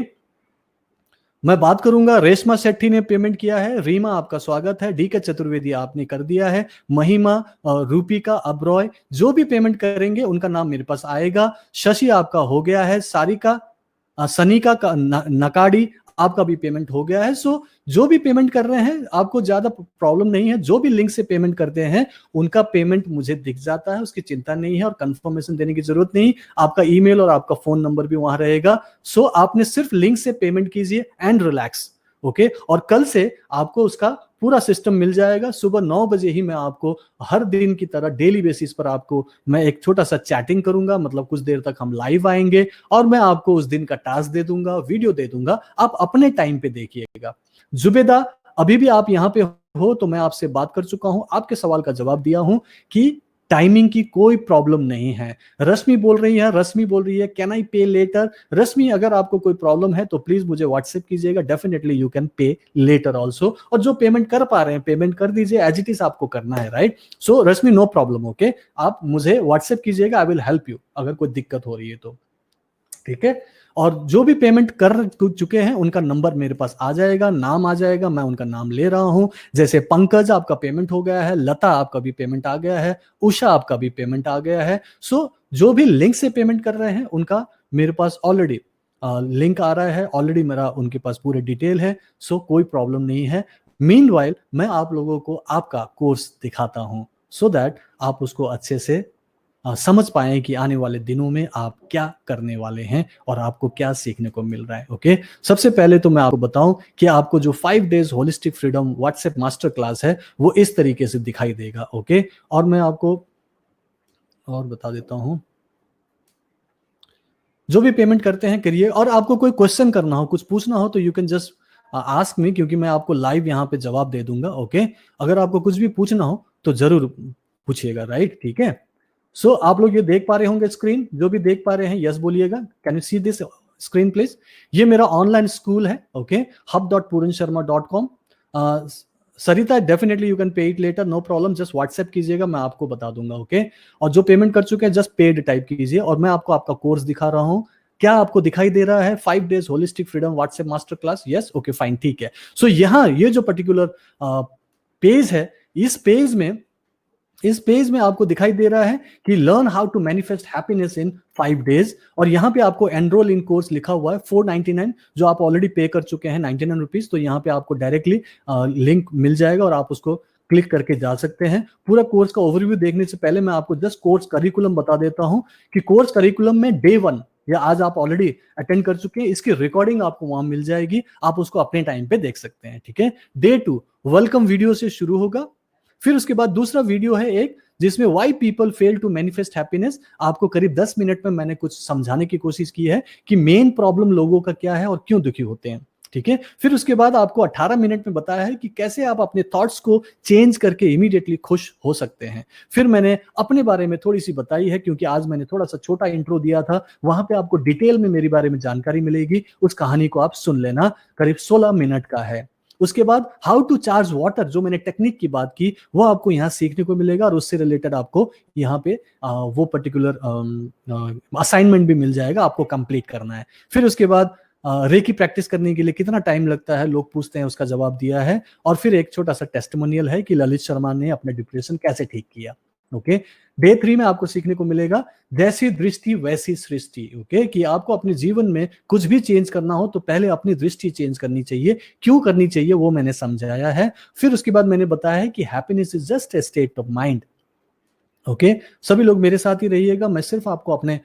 मैं बात करूंगा। रेशमा शेट्टी ने पेमेंट किया है, रीमा आपका स्वागत है, डी के चतुर्वेदी आपने कर दिया है, महिमा, रूपिका, अब्रॉय, जो भी पेमेंट करेंगे उनका नाम मेरे पास आएगा। शशि आपका हो गया है, सारिका, सनिका का नकाड़ी आपका भी पेमेंट हो गया है। सो जो भी पेमेंट कर रहे हैं आपको ज्यादा प्रॉब्लम नहीं है, जो भी लिंक से पेमेंट करते हैं उनका पेमेंट मुझे दिख जाता है, उसकी चिंता नहीं है, और कंफर्मेशन देने की जरूरत नहीं। आपका ईमेल और आपका फोन नंबर भी वहां रहेगा। सो आपने सिर्फ लिंक से पेमेंट कीजिए एंड रिलैक्स। ओके, और कल से आपको उसका पूरा सिस्टम मिल जाएगा। सुबह 9 बजे ही मैं आपको हर दिन की तरह डेली बेसिस पर आपको मैं एक छोटा सा चैटिंग करूंगा, मतलब कुछ देर तक हम लाइव आएंगे, और मैं आपको उस दिन का टास्क दे दूंगा, वीडियो दे दूंगा, आप अपने टाइम पे देखिएगा। जुबेदा, अभी भी आप यहाँ पे हो तो मैं आपसे बात कर चुका हूं, आपके सवाल का जवाब दिया हूं कि टाइमिंग की कोई प्रॉब्लम नहीं है। रश्मि बोल रही है कैन आई पे लेटर? रश्मि, अगर आपको कोई प्रॉब्लम है तो प्लीज मुझे व्हाट्सएप कीजिएगा, definitely you can pay later also. और जो पेमेंट कर पा रहे हैं पेमेंट कर दीजिए, एज इट इज आपको करना है, राइट? सो रश्मि, नो प्रॉब्लम। ओके, आप मुझे व्हाट्सएप कीजिएगा, आई विल हेल्प यू अगर कोई दिक्कत हो रही है तो, ठीक है? और जो भी पेमेंट कर चुके हैं उनका नंबर मेरे पास आ जाएगा, नाम आ जाएगा, मैं उनका नाम ले रहा हूं। जैसे पंकज आपका पेमेंट हो गया है, लता आपका भी पेमेंट आ गया है, उषा आपका भी पेमेंट आ गया है। सो जो भी लिंक से पेमेंट कर रहे हैं उनका मेरे पास ऑलरेडी लिंक आ रहा है, ऑलरेडी मेरा उनके पास पूरे डिटेल है। सो कोई प्रॉब्लम नहीं है। मीनवाइल मैं आप लोगों को आपका कोर्स दिखाता हूं, सो दैट आप उसको अच्छे से समझ पाए कि आने वाले दिनों में आप क्या करने वाले हैं और आपको क्या सीखने को मिल रहा है। ओके, सबसे पहले तो मैं आपको बताऊं कि आपको जो 5 days holistic freedom WhatsApp master class है वो इस तरीके से दिखाई देगा। ओके, और मैं आपको और बता देता हूं, जो भी पेमेंट करते हैं करिए, और आपको कोई क्वेश्चन करना हो, कुछ पूछना हो तो you can just ask me, क्योंकि मैं आपको लाइव यहाँ पे जवाब दे दूंगा। ओके, अगर आपको कुछ भी पूछना हो तो जरूर पूछिएगा, राइट? ठीक है। सो आप लोग ये देख पा रहे होंगे स्क्रीन, जो भी देख पा रहे हैं यस बोलिएगा। Can you see this screen please? ये मेरा ऑनलाइन स्कूल है। Okay, hub.puransharma.com। Sarita, definitely you can pay it later, no problem, just WhatsApp कीजिएगा, मैं आपको बता दूंगा। ओके, और जो पेमेंट कर चुके हैं जस्ट पेड टाइप कीजिए, और मैं आपको आपका कोर्स दिखा रहा हूँ। क्या आपको दिखाई दे रहा है? 5 days holistic freedom WhatsApp master class. Yes, okay, fine, ठीक है। सो यहाँ ये जो पर्टिकुलर पेज है, इस पेज में आपको दिखाई दे रहा है कि learn how to manifest happiness in 5 days, और यहाँ पे आपको एनरोल इन कोर्स लिखा हुआ है 499, जो आप ऑलरेडी पे कर चुके हैं 99 रुपीज। तो यहाँ पे आपको डायरेक्टली लिंक मिल जाएगा और आप उसको क्लिक करके जा सकते हैं। पूरा कोर्स का ओवरव्यू देखने से पहले मैं आपको जस्ट कोर्स करिकुलम बता देता हूँ कि कोर्स करिकुलम में डे 1 या आज आप ऑलरेडी अटेंड कर चुके हैं, इसकी रिकॉर्डिंग आपको वहां मिल जाएगी, आप उसको अपने टाइम पे देख सकते हैं। ठीक है, डे 2 वेलकम वीडियो से शुरू होगा, फिर उसके बाद दूसरा वीडियो है एक जिसमें why people fail to manifest happiness. आपको करीब 10 मिनट में मैंने कुछ समझाने की कोशिश की है कि मेन प्रॉब्लम लोगों का क्या है और क्यों दुखी होते हैं। ठीक है, फिर उसके बाद आपको 18 मिनट में बताया है कि कैसे आप अपने थॉट्स को चेंज करके इमीडिएटली खुश हो सकते हैं। फिर मैंने अपने बारे में थोड़ी सी बताई है, क्योंकि आज मैंने थोड़ा सा छोटा इंट्रो दिया था, वहां पे आपको डिटेल में मेरे बारे में जानकारी मिलेगी, उस कहानी को आप सुन लेना, करीब 16 मिनट का है। उसके बाद हाउ टू चार्ज वाटर, जो मैंने टेक्निक की बात की, वो आपको यहाँ सीखने को मिलेगा, और उससे रिलेटेड आपको यहाँ पे वो पर्टिकुलर असाइनमेंट भी मिल जाएगा, आपको कंप्लीट करना है। फिर उसके बाद रेकी प्रैक्टिस करने के लिए कितना टाइम लगता है, लोग पूछते हैं, उसका जवाब दिया है। और फिर एक छोटा सा टेस्टिमोनियल है कि ललित शर्मा ने अपने डिप्रेशन कैसे ठीक किया। ओके, डे 3 में आपको सीखने को मिलेगा जैसी दृष्टि वैसी सृष्टि। ओके, कि आपको अपने जीवन में कुछ भी चेंज करना हो तो पहले अपनी दृष्टि चेंज करनी चाहिए। क्यों करनी चाहिए वो मैंने समझाया है। फिर उसके बाद मैंने बताया है कि happiness is just a state of mind. Okay, सभी लोग मेरे साथ ही रहिएगा। मैं सिर्फ आपको अपने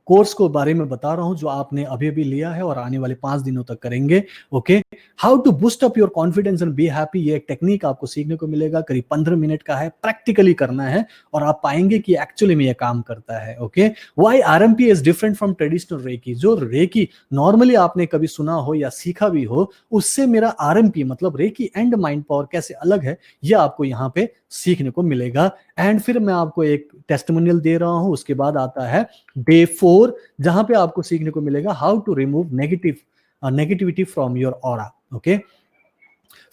कोर्स को बारे में बता रहा हूं जो आपने अभी अभी लिया है और आने वाले 5 दिनों तक करेंगे। Okay, how to boost up your confidence and be happy, ये एक टेक्निक आपको सीखने को मिलेगा। करीब 15 मिनट का है, प्रैक्टिकली करना है और आप पाएंगे कि एक्चुअली में ये काम करता है। Okay, why RMP is different from traditional reiki. जो रेकी नॉर्मली आपने कभी सुना हो या सीखा भी हो, उससे मेरा आरएमपी मतलब रेकी एंड माइंड पावर कैसे अलग है, ये आपको यहाँ पे सीखने को मिलेगा। एंड फिर मैं आपको एक टेस्टिमोनियल दे रहा हूं। उसके बाद आता है डे 4, जहां पे आपको सीखने को मिलेगा how to remove negativity from your aura. Okay,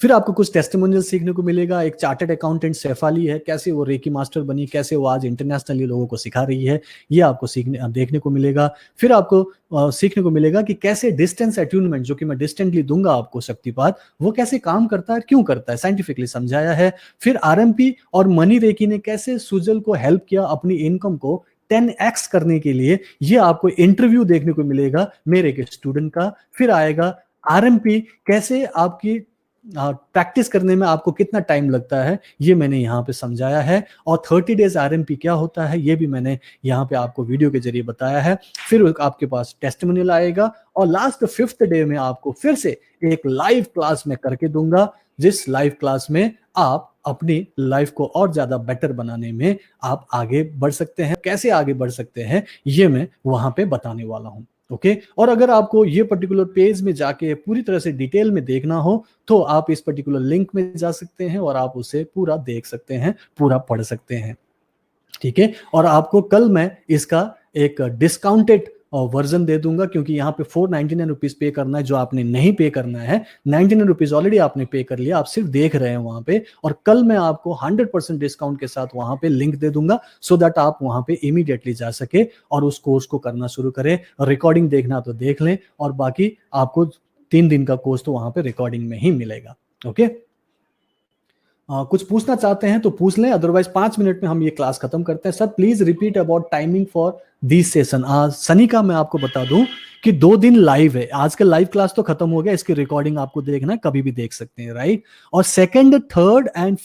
फिर आपको कुछ टेस्टिमोनियल सीखने को मिलेगा। एक चार्टर्ड अकाउंटेंट शेफाली है, कैसे वो रेकी मास्टर बनी, कैसे वो आज इंटरनेशनली लोगों को सिखा रही है, ये आपको देखने को मिलेगा। फिर आपको सीखने को मिलेगा कि कैसे डिस्टेंस अट्यूनमेंट, जो कि मैं डिस्टेंटली दूंगा आपको शक्तिपात, वो कैसे काम करता है, क्यों करता है, साइंटिफिकली समझाया है। फिर आरएमपी और मनी रेकी ने कैसे सुजल को हेल्प किया अपनी इनकम को 10x करने के लिए, ये आपको इंटरव्यू देखने को मिलेगा मेरे एक स्टूडेंट का। फिर आएगा आरएमपी कैसे आपकी प्रैक्टिस करने में आपको कितना टाइम लगता है, ये मैंने यहाँ पे समझाया है। और 30 डेज आरएमपी क्या होता है, ये भी मैंने यहाँ पे आपको वीडियो के जरिए बताया है। फिर आपके पास टेस्टिमोनियल आएगा और लास्ट 5th डे में आपको फिर से एक लाइव क्लास में करके दूंगा, जिस लाइव क्लास में आप अपनी लाइफ को और ज्यादा बेटर बनाने में आप आगे बढ़ सकते हैं। कैसे आगे बढ़ सकते हैं ये मैं वहां पे बताने वाला हूं। ओके, और अगर आपको ये पर्टिकुलर पेज में जाके पूरी तरह से डिटेल में देखना हो तो आप इस पर्टिकुलर लिंक में जा सकते हैं और आप उसे पूरा देख सकते हैं, पूरा पढ़ सकते हैं। ठीक है, और आपको कल मैं इसका एक डिस्काउंटेड वर्जन दे दूंगा, क्योंकि यहाँ पे 499 रुपीज पे करना है, जो आपने नहीं पे करना है। 99 रुपीज ऑलरेडी आपने पे कर लिया, आप सिर्फ देख रहे हैं वहां पे। और कल मैं आपको 100% डिस्काउंट के साथ वहां पे लिंक दे दूंगा, सो दैट आप वहां पे इमीडिएटली जा सके और उस कोर्स को करना शुरू करें। रिकॉर्डिंग देखना तो देख लें, और बाकी आपको 3 दिन का कोर्स तो वहां पे रिकॉर्डिंग में ही मिलेगा। ओके, कुछ पूछना चाहते हैं तो पूछ लें, अदरवाइज 5 मिनट में हम ये क्लास खत्म करते हैं। Sir please repeat about timing for this session. आज शनि का मैं आपको बता दूं कि 2 दिन लाइव है। आज का लाइव क्लास तो खत्म हो गया, इसकी रिकॉर्डिंग आपको देखना है, कभी भी देख सकते हैं, राइट। और second, third and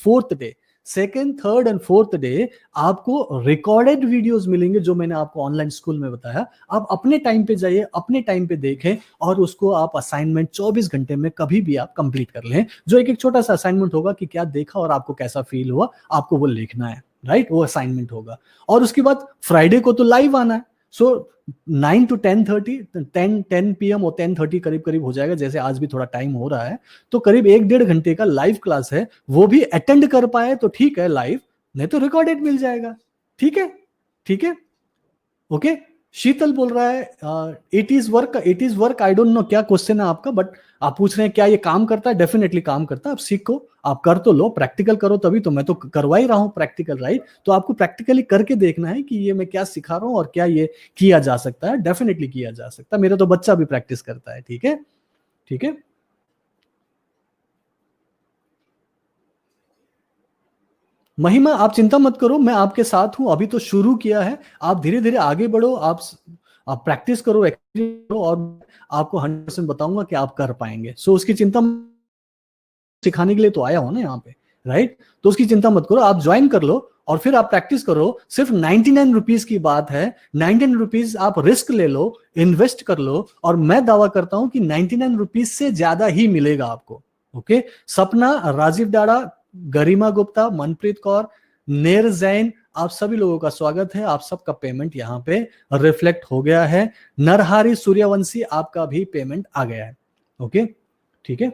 fourth day आपको रिकॉर्डेड वीडियोस मिलेंगे, जो मैंने आपको ऑनलाइन स्कूल में बताया। आप अपने टाइम पे जाइए, अपने टाइम पे देखें, और उसको आप असाइनमेंट 24 घंटे में कभी भी आप कंप्लीट कर लें। जो एक छोटा सा असाइनमेंट होगा कि क्या देखा और आपको कैसा फील हुआ, आपको वो लिखना है, राइट, वो असाइनमेंट होगा। और उसके बाद फ्राइडे को तो लाइव आना है। सो 9 to 10 PM और 10:30 करीब करीब हो जाएगा, जैसे आज भी थोड़ा टाइम हो रहा है, तो करीब 1-1.5 घंटे का लाइव क्लास है। वो भी अटेंड कर पाए तो ठीक है लाइव, नहीं तो रिकॉर्डेड मिल जाएगा। ठीक है, ठीक है, ओके। शीतल बोल रहा है it is work. I don't know क्या क्वेश्चन है आपका, बट आप पूछ रहे हैं क्या ये काम करता है। डेफिनेटली काम करता है। आप सीखो, आप कर तो लो, प्रैक्टिकल करो, तभी तो मैं तो करवा ही रहा हूँ प्रैक्टिकल, राइट। तो आपको प्रैक्टिकली करके देखना है कि ये मैं क्या सिखा रहा हूँ और क्या ये किया जा सकता है। डेफिनेटली किया जा सकता है, मेरा तो बच्चा भी प्रैक्टिस करता है। ठीक है, ठीक है। महिमा आप चिंता मत करो, मैं आपके साथ हूं। अभी तो शुरू किया है, आप धीरे धीरे आगे बढ़ो, आप प्रैक्टिस करो, एक्सपीरियंस करो, और आपको 100% बताऊंगा कि आप कर पाएंगे। सो उसकी चिंता सिखाने के लिए तो आया हो ना यहाँ पे, राइट। तो उसकी चिंता मत करो, आप ज्वाइन कर लो और फिर आप प्रैक्टिस करो। सिर्फ 99 रुपीज की बात है। 99 रुपीज आप रिस्क ले लो, इन्वेस्ट कर लो, और मैं दावा करता हूं कि 99 रुपीज से ज्यादा ही मिलेगा आपको। ओके, सपना, राजीव डाड़ा, गरिमा गुप्ता, मनप्रीत कौर, नेर जैन, आप सभी लोगों का स्वागत है। आप सबका पेमेंट यहाँ पे रिफ्लेक्ट हो गया है। नरहारी सूर्यवंशी, आपका भी पेमेंट आ गया है। ओके, ठीक है।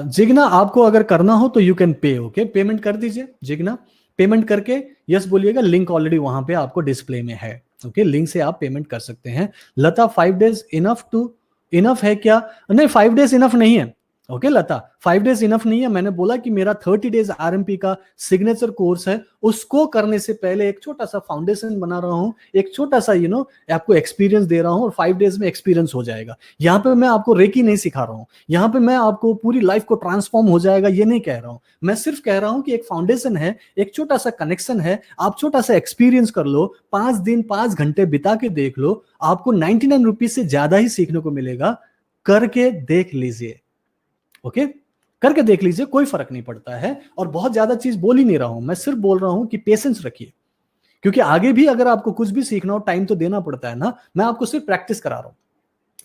जिग्ना, आपको अगर करना हो तो यू कैन पे। ओके, पेमेंट कर दीजिए जिग्ना। पेमेंट करके यस बोलिएगा, लिंक ऑलरेडी वहां पे आपको डिस्प्ले में है। ओके, लिंक से आप पेमेंट कर सकते हैं। लता, 5 डेज इनफ है क्या? नहीं, 5 डेज इनफ नहीं है। ओके लता, 5 डेज इनफ नहीं है। मैंने बोला कि मेरा 30 डेज आरएमपी का सिग्नेचर कोर्स है, उसको करने से पहले एक छोटा सा फाउंडेशन बना रहा हूं, एक छोटा सा आपको एक्सपीरियंस दे रहा हूं, और 5 डेज में एक्सपीरियंस हो जाएगा। यहाँ पे मैं आपको रेकी नहीं सिखा रहा हूँ, यहाँ पे मैं आपको पूरी लाइफ को ट्रांसफॉर्म हो जाएगा ये नहीं कह रहा हूँ। मैं सिर्फ कह रहा हूँ कि एक फाउंडेशन है, एक छोटा सा कनेक्शन है, आप छोटा सा एक्सपीरियंस कर लो, 5 दिन 5 घंटे बिता के देख लो, आपको 99 रुपीज से ज्यादा ही सीखने को मिलेगा। करके देख लीजिए, ओके करके देख लीजिए, कोई फर्क नहीं पड़ता है। और बहुत ज्यादा चीज बोल ही नहीं रहा हूं, मैं सिर्फ बोल रहा हूं कि पेशेंस रखिए, क्योंकि आगे भी अगर आपको कुछ भी सीखना हो टाइम तो देना पड़ता है ना। मैं आपको सिर्फ प्रैक्टिस करा रहा हूं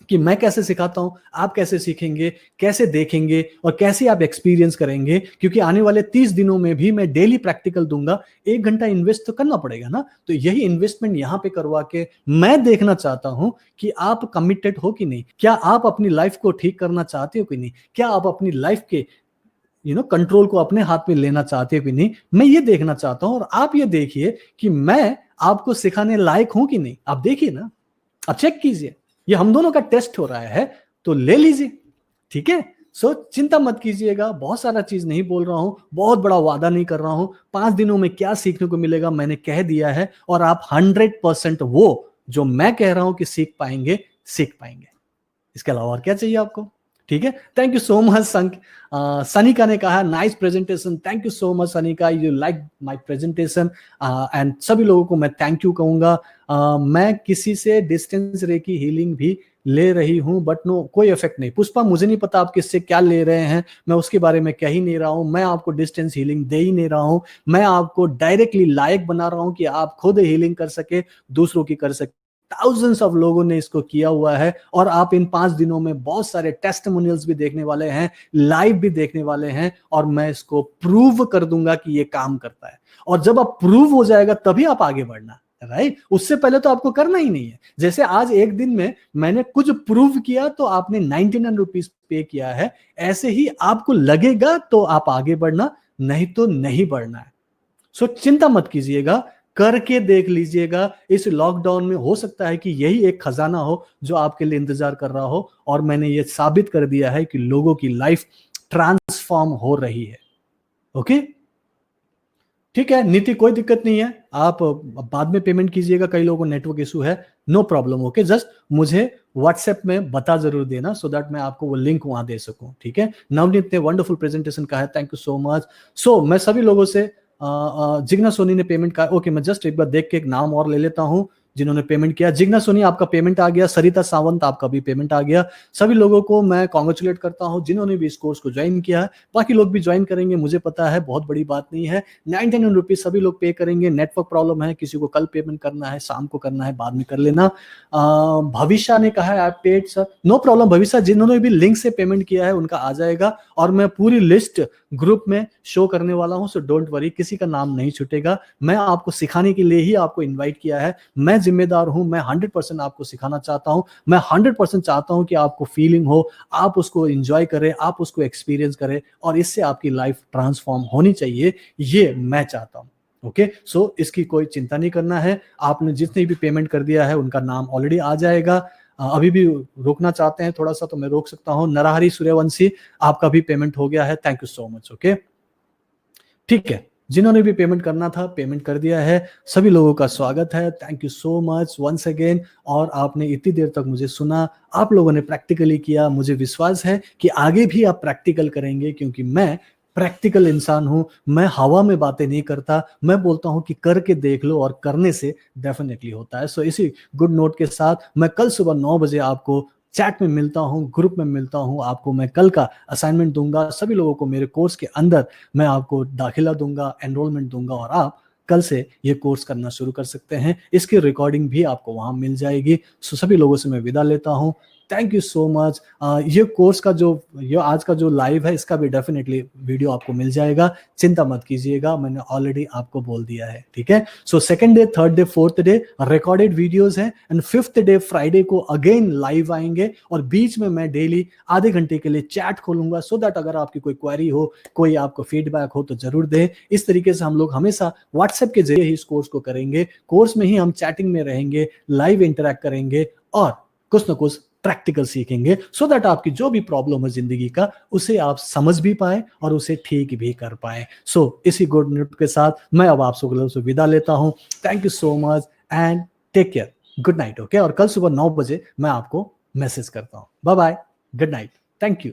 कि मैं कैसे सिखाता हूं, आप कैसे सीखेंगे, कैसे देखेंगे और कैसे आप एक्सपीरियंस करेंगे, क्योंकि आने वाले 30 दिनों में भी मैं डेली प्रैक्टिकल दूंगा। 1 घंटा इन्वेस्ट तो करना पड़ेगा ना, तो यही इन्वेस्टमेंट यहां पे करवा के मैं देखना चाहता हूं कि आप कमिटेड हो कि नहीं, क्या आप अपनी लाइफ को ठीक करना चाहते हो कि नहीं, क्या आप अपनी लाइफ के कंट्रोल को अपने हाथ में लेना चाहते हो कि नहीं। मैं ये देखना चाहता हूं, और आप ये देखिए कि मैं आपको सिखाने लायक हूं कि नहीं। आप देखिए ना, आप चेक कीजिए, ये हम दोनों का टेस्ट हो रहा है, तो ले लीजिए, ठीक है। सो चिंता मत कीजिएगा, बहुत सारा चीज नहीं बोल रहा हूं, बहुत बड़ा वादा नहीं कर रहा हूं। 5 दिनों में क्या सीखने को मिलेगा मैंने कह दिया है, और आप 100% वो जो मैं कह रहा हूं कि सीख पाएंगे, सीख पाएंगे। इसके अलावा और क्या चाहिए आपको, ठीक है। Thank you so much Sanika ने कहा nice presentation. Thank you so much Sanika, you like my presentation. And सभी लोगों को मैं थैंक यू कहूंगा। मैं किसी से डिस्टेंस रेकी हीलिंग भी ले रही हूं, बट नो कोई इफेक्ट नहीं। पुष्पा मुझे नहीं पता आप किससे क्या ले रहे हैं, मैं उसके बारे में कह ही नहीं रहा हूं। मैं आपको डिस्टेंस हीलिंग दे ही नहीं रहा हूं, मैं आपको डायरेक्टली लायक बना रहा हूं कि आप खुद हीलिंग कर सके, दूसरों की कर सके। थाउजेंड्स ऑफ लोगों ने इसको किया हुआ है, और आप इन 5 दिनों में बहुत सारे टेस्टिमोनियल्स भी देखने वाले हैं, लाइव भी देखने वाले हैं, और मैं इसको प्रूव कर दूंगा कि ये काम करता है। और जब आप प्रूव हो जाएगा तभी आप आगे बढ़ना, राइट। उससे पहले तो आपको करना ही नहीं है। जैसे आज एक दिन में मैंने कुछ प्रूव किया तो आपने 99 रुपीज पे किया है, ऐसे ही आपको लगेगा तो आप आगे बढ़ना, नहीं तो नहीं बढ़ना है। सो चिंता मत कीजिएगा, करके देख लीजिएगा। इस लॉकडाउन में हो सकता है कि यही एक खजाना हो जो आपके लिए इंतजार कर रहा हो, और मैंने ये साबित कर दिया है कि लोगों की लाइफ ट्रांसफॉर्म हो रही है। ओके, ठीक है नीति, कोई दिक्कत नहीं है, आप बाद में पेमेंट कीजिएगा। कई लोगों को नेटवर्क इशू है, नो प्रॉब्लम। ओके, जस्ट मुझे व्हाट्सएप में बता जरूर देना, सो दैट मैं आपको वो लिंक वहां दे सकूं, ठीक है। नवनीत ने वंडरफुल प्रेजेंटेशन कहा है, थैंक यू सो मच। सो मैं सभी लोगों से जिग्ना सोनी ने पेमेंट का, ओके मैं जस्ट एक बार देख के एक नाम और ले लेता हूं जिन्होंने पेमेंट किया। जिग्ना सोनी आपका पेमेंट आ गया, सरिता सावंत आपका भी पेमेंट आ गया। सभी लोगों को मैं कॉन्ग्रेचुलेट करता हूं जिन्होंने भी इस कोर्स को ज्वाइन किया है। बाकी लोग भी ज्वाइन करेंगे, मुझे पता है, बहुत बड़ी बात नहीं है। 99 रुपीज सभी लोग पे करेंगे। नेटवर्क प्रॉब्लम है, किसी को कल पेमेंट करना है, शाम को करना है, बाद में कर लेना। भविष्य ने कहा है आप पेड सर, नो प्रॉब्लम भविष्य, जिन्होंने भी लिंक से पेमेंट किया है उनका आ जाएगा, और मैं पूरी लिस्ट ग्रुप में शो करने वाला हूं, सो डोंट वरी, किसी का नाम नहीं छूटेगा। मैं आपको सिखाने के लिए ही आपको इन्वाइट किया है, मैं जिम्मेदार हूं, मैं 100% आपको सिखाना चाहता हूं, मैं 100% चाहता हूं कि आपको फीलिंग हो, आप उसको एंजॉय करें, आप उसको एक्सपीरियंस करें, और इससे आपकी लाइफ ट्रांसफॉर्म होनी चाहिए, ये मैं चाहता हूं। ओके, सो इसकी कोई चिंता नहीं करना है। आपने जितने भी पेमेंट कर दिया है उनका नाम ऑलरेडी आ जाएगा। अभी भी रोकना चाहते हैं थोड़ा सा तो मैं रोक सकता हूं। नरहरी सूर्यवंशी आपका भी पेमेंट हो गया है, thank you so much. Okay, ठीक है, जिन्होंने भी पेमेंट करना था पेमेंट कर दिया है, सभी लोगों का स्वागत है, thank you so much once again. और आपने इतनी देर तक मुझे सुना, आप लोगों ने प्रैक्टिकली किया, मुझे विश्वास है कि आगे भी आप प्रैक्टिकल करेंगे, क्योंकि मैं प्रैक्टिकल इंसान हूं, मैं हवा में बातें नहीं करता, मैं बोलता हूं कि करके देख लो, और करने से डेफिनेटली होता है। सो इसी गुड नोट के साथ मैं कल सुबह 9 बजे आपको चैट में मिलता हूं, ग्रुप में मिलता हूं। आपको मैं कल का असाइनमेंट दूंगा, सभी लोगों को मेरे कोर्स के अंदर मैं आपको दाखिला दूंगा, एनरोलमेंट दूंगा, और आप कल से ये कोर्स करना शुरू कर सकते हैं। इसकी रिकॉर्डिंग भी आपको वहां मिल जाएगी। सो सभी लोगों से मैं विदा लेता हूं, थैंक यू सो मच। ये कोर्स का जो ये आज का जो लाइव है इसका भी डेफिनेटली वीडियो आपको मिल जाएगा, चिंता मत कीजिएगा, मैंने ऑलरेडी आपको बोल दिया है, ठीक है। सो 2nd day, 3rd day, 4th day recorded videos हैं, एंड 5th डे फ्राइडे को अगेन लाइव आएंगे, और बीच में मैं डेली आधे घंटे के लिए चैट खोलूंगा, सो दैट अगर आपकी कोई क्वेरी हो, कोई आपको फीडबैक हो तो जरूर दें। इस तरीके से हम लोग हमेशा व्हाट्सएप के जरिए ही इस कोर्स को करेंगे, कोर्स में ही हम चैटिंग में रहेंगे, लाइव इंटरेक्ट करेंगे, और कुछ ना कुछ प्रैक्टिकल सीखेंगे, सो दैट आपकी जो भी प्रॉब्लम है जिंदगी का उसे आप समझ भी पाए और उसे ठीक भी कर पाए। सो इसी गुड न्यूज के साथ मैं अब आप लोगों से विदा लेता हूं। Thank you so much and take care, good night. Okay, और कल सुबह 9 बजे मैं आपको मैसेज करता हूं। Bye bye, good night, thank you.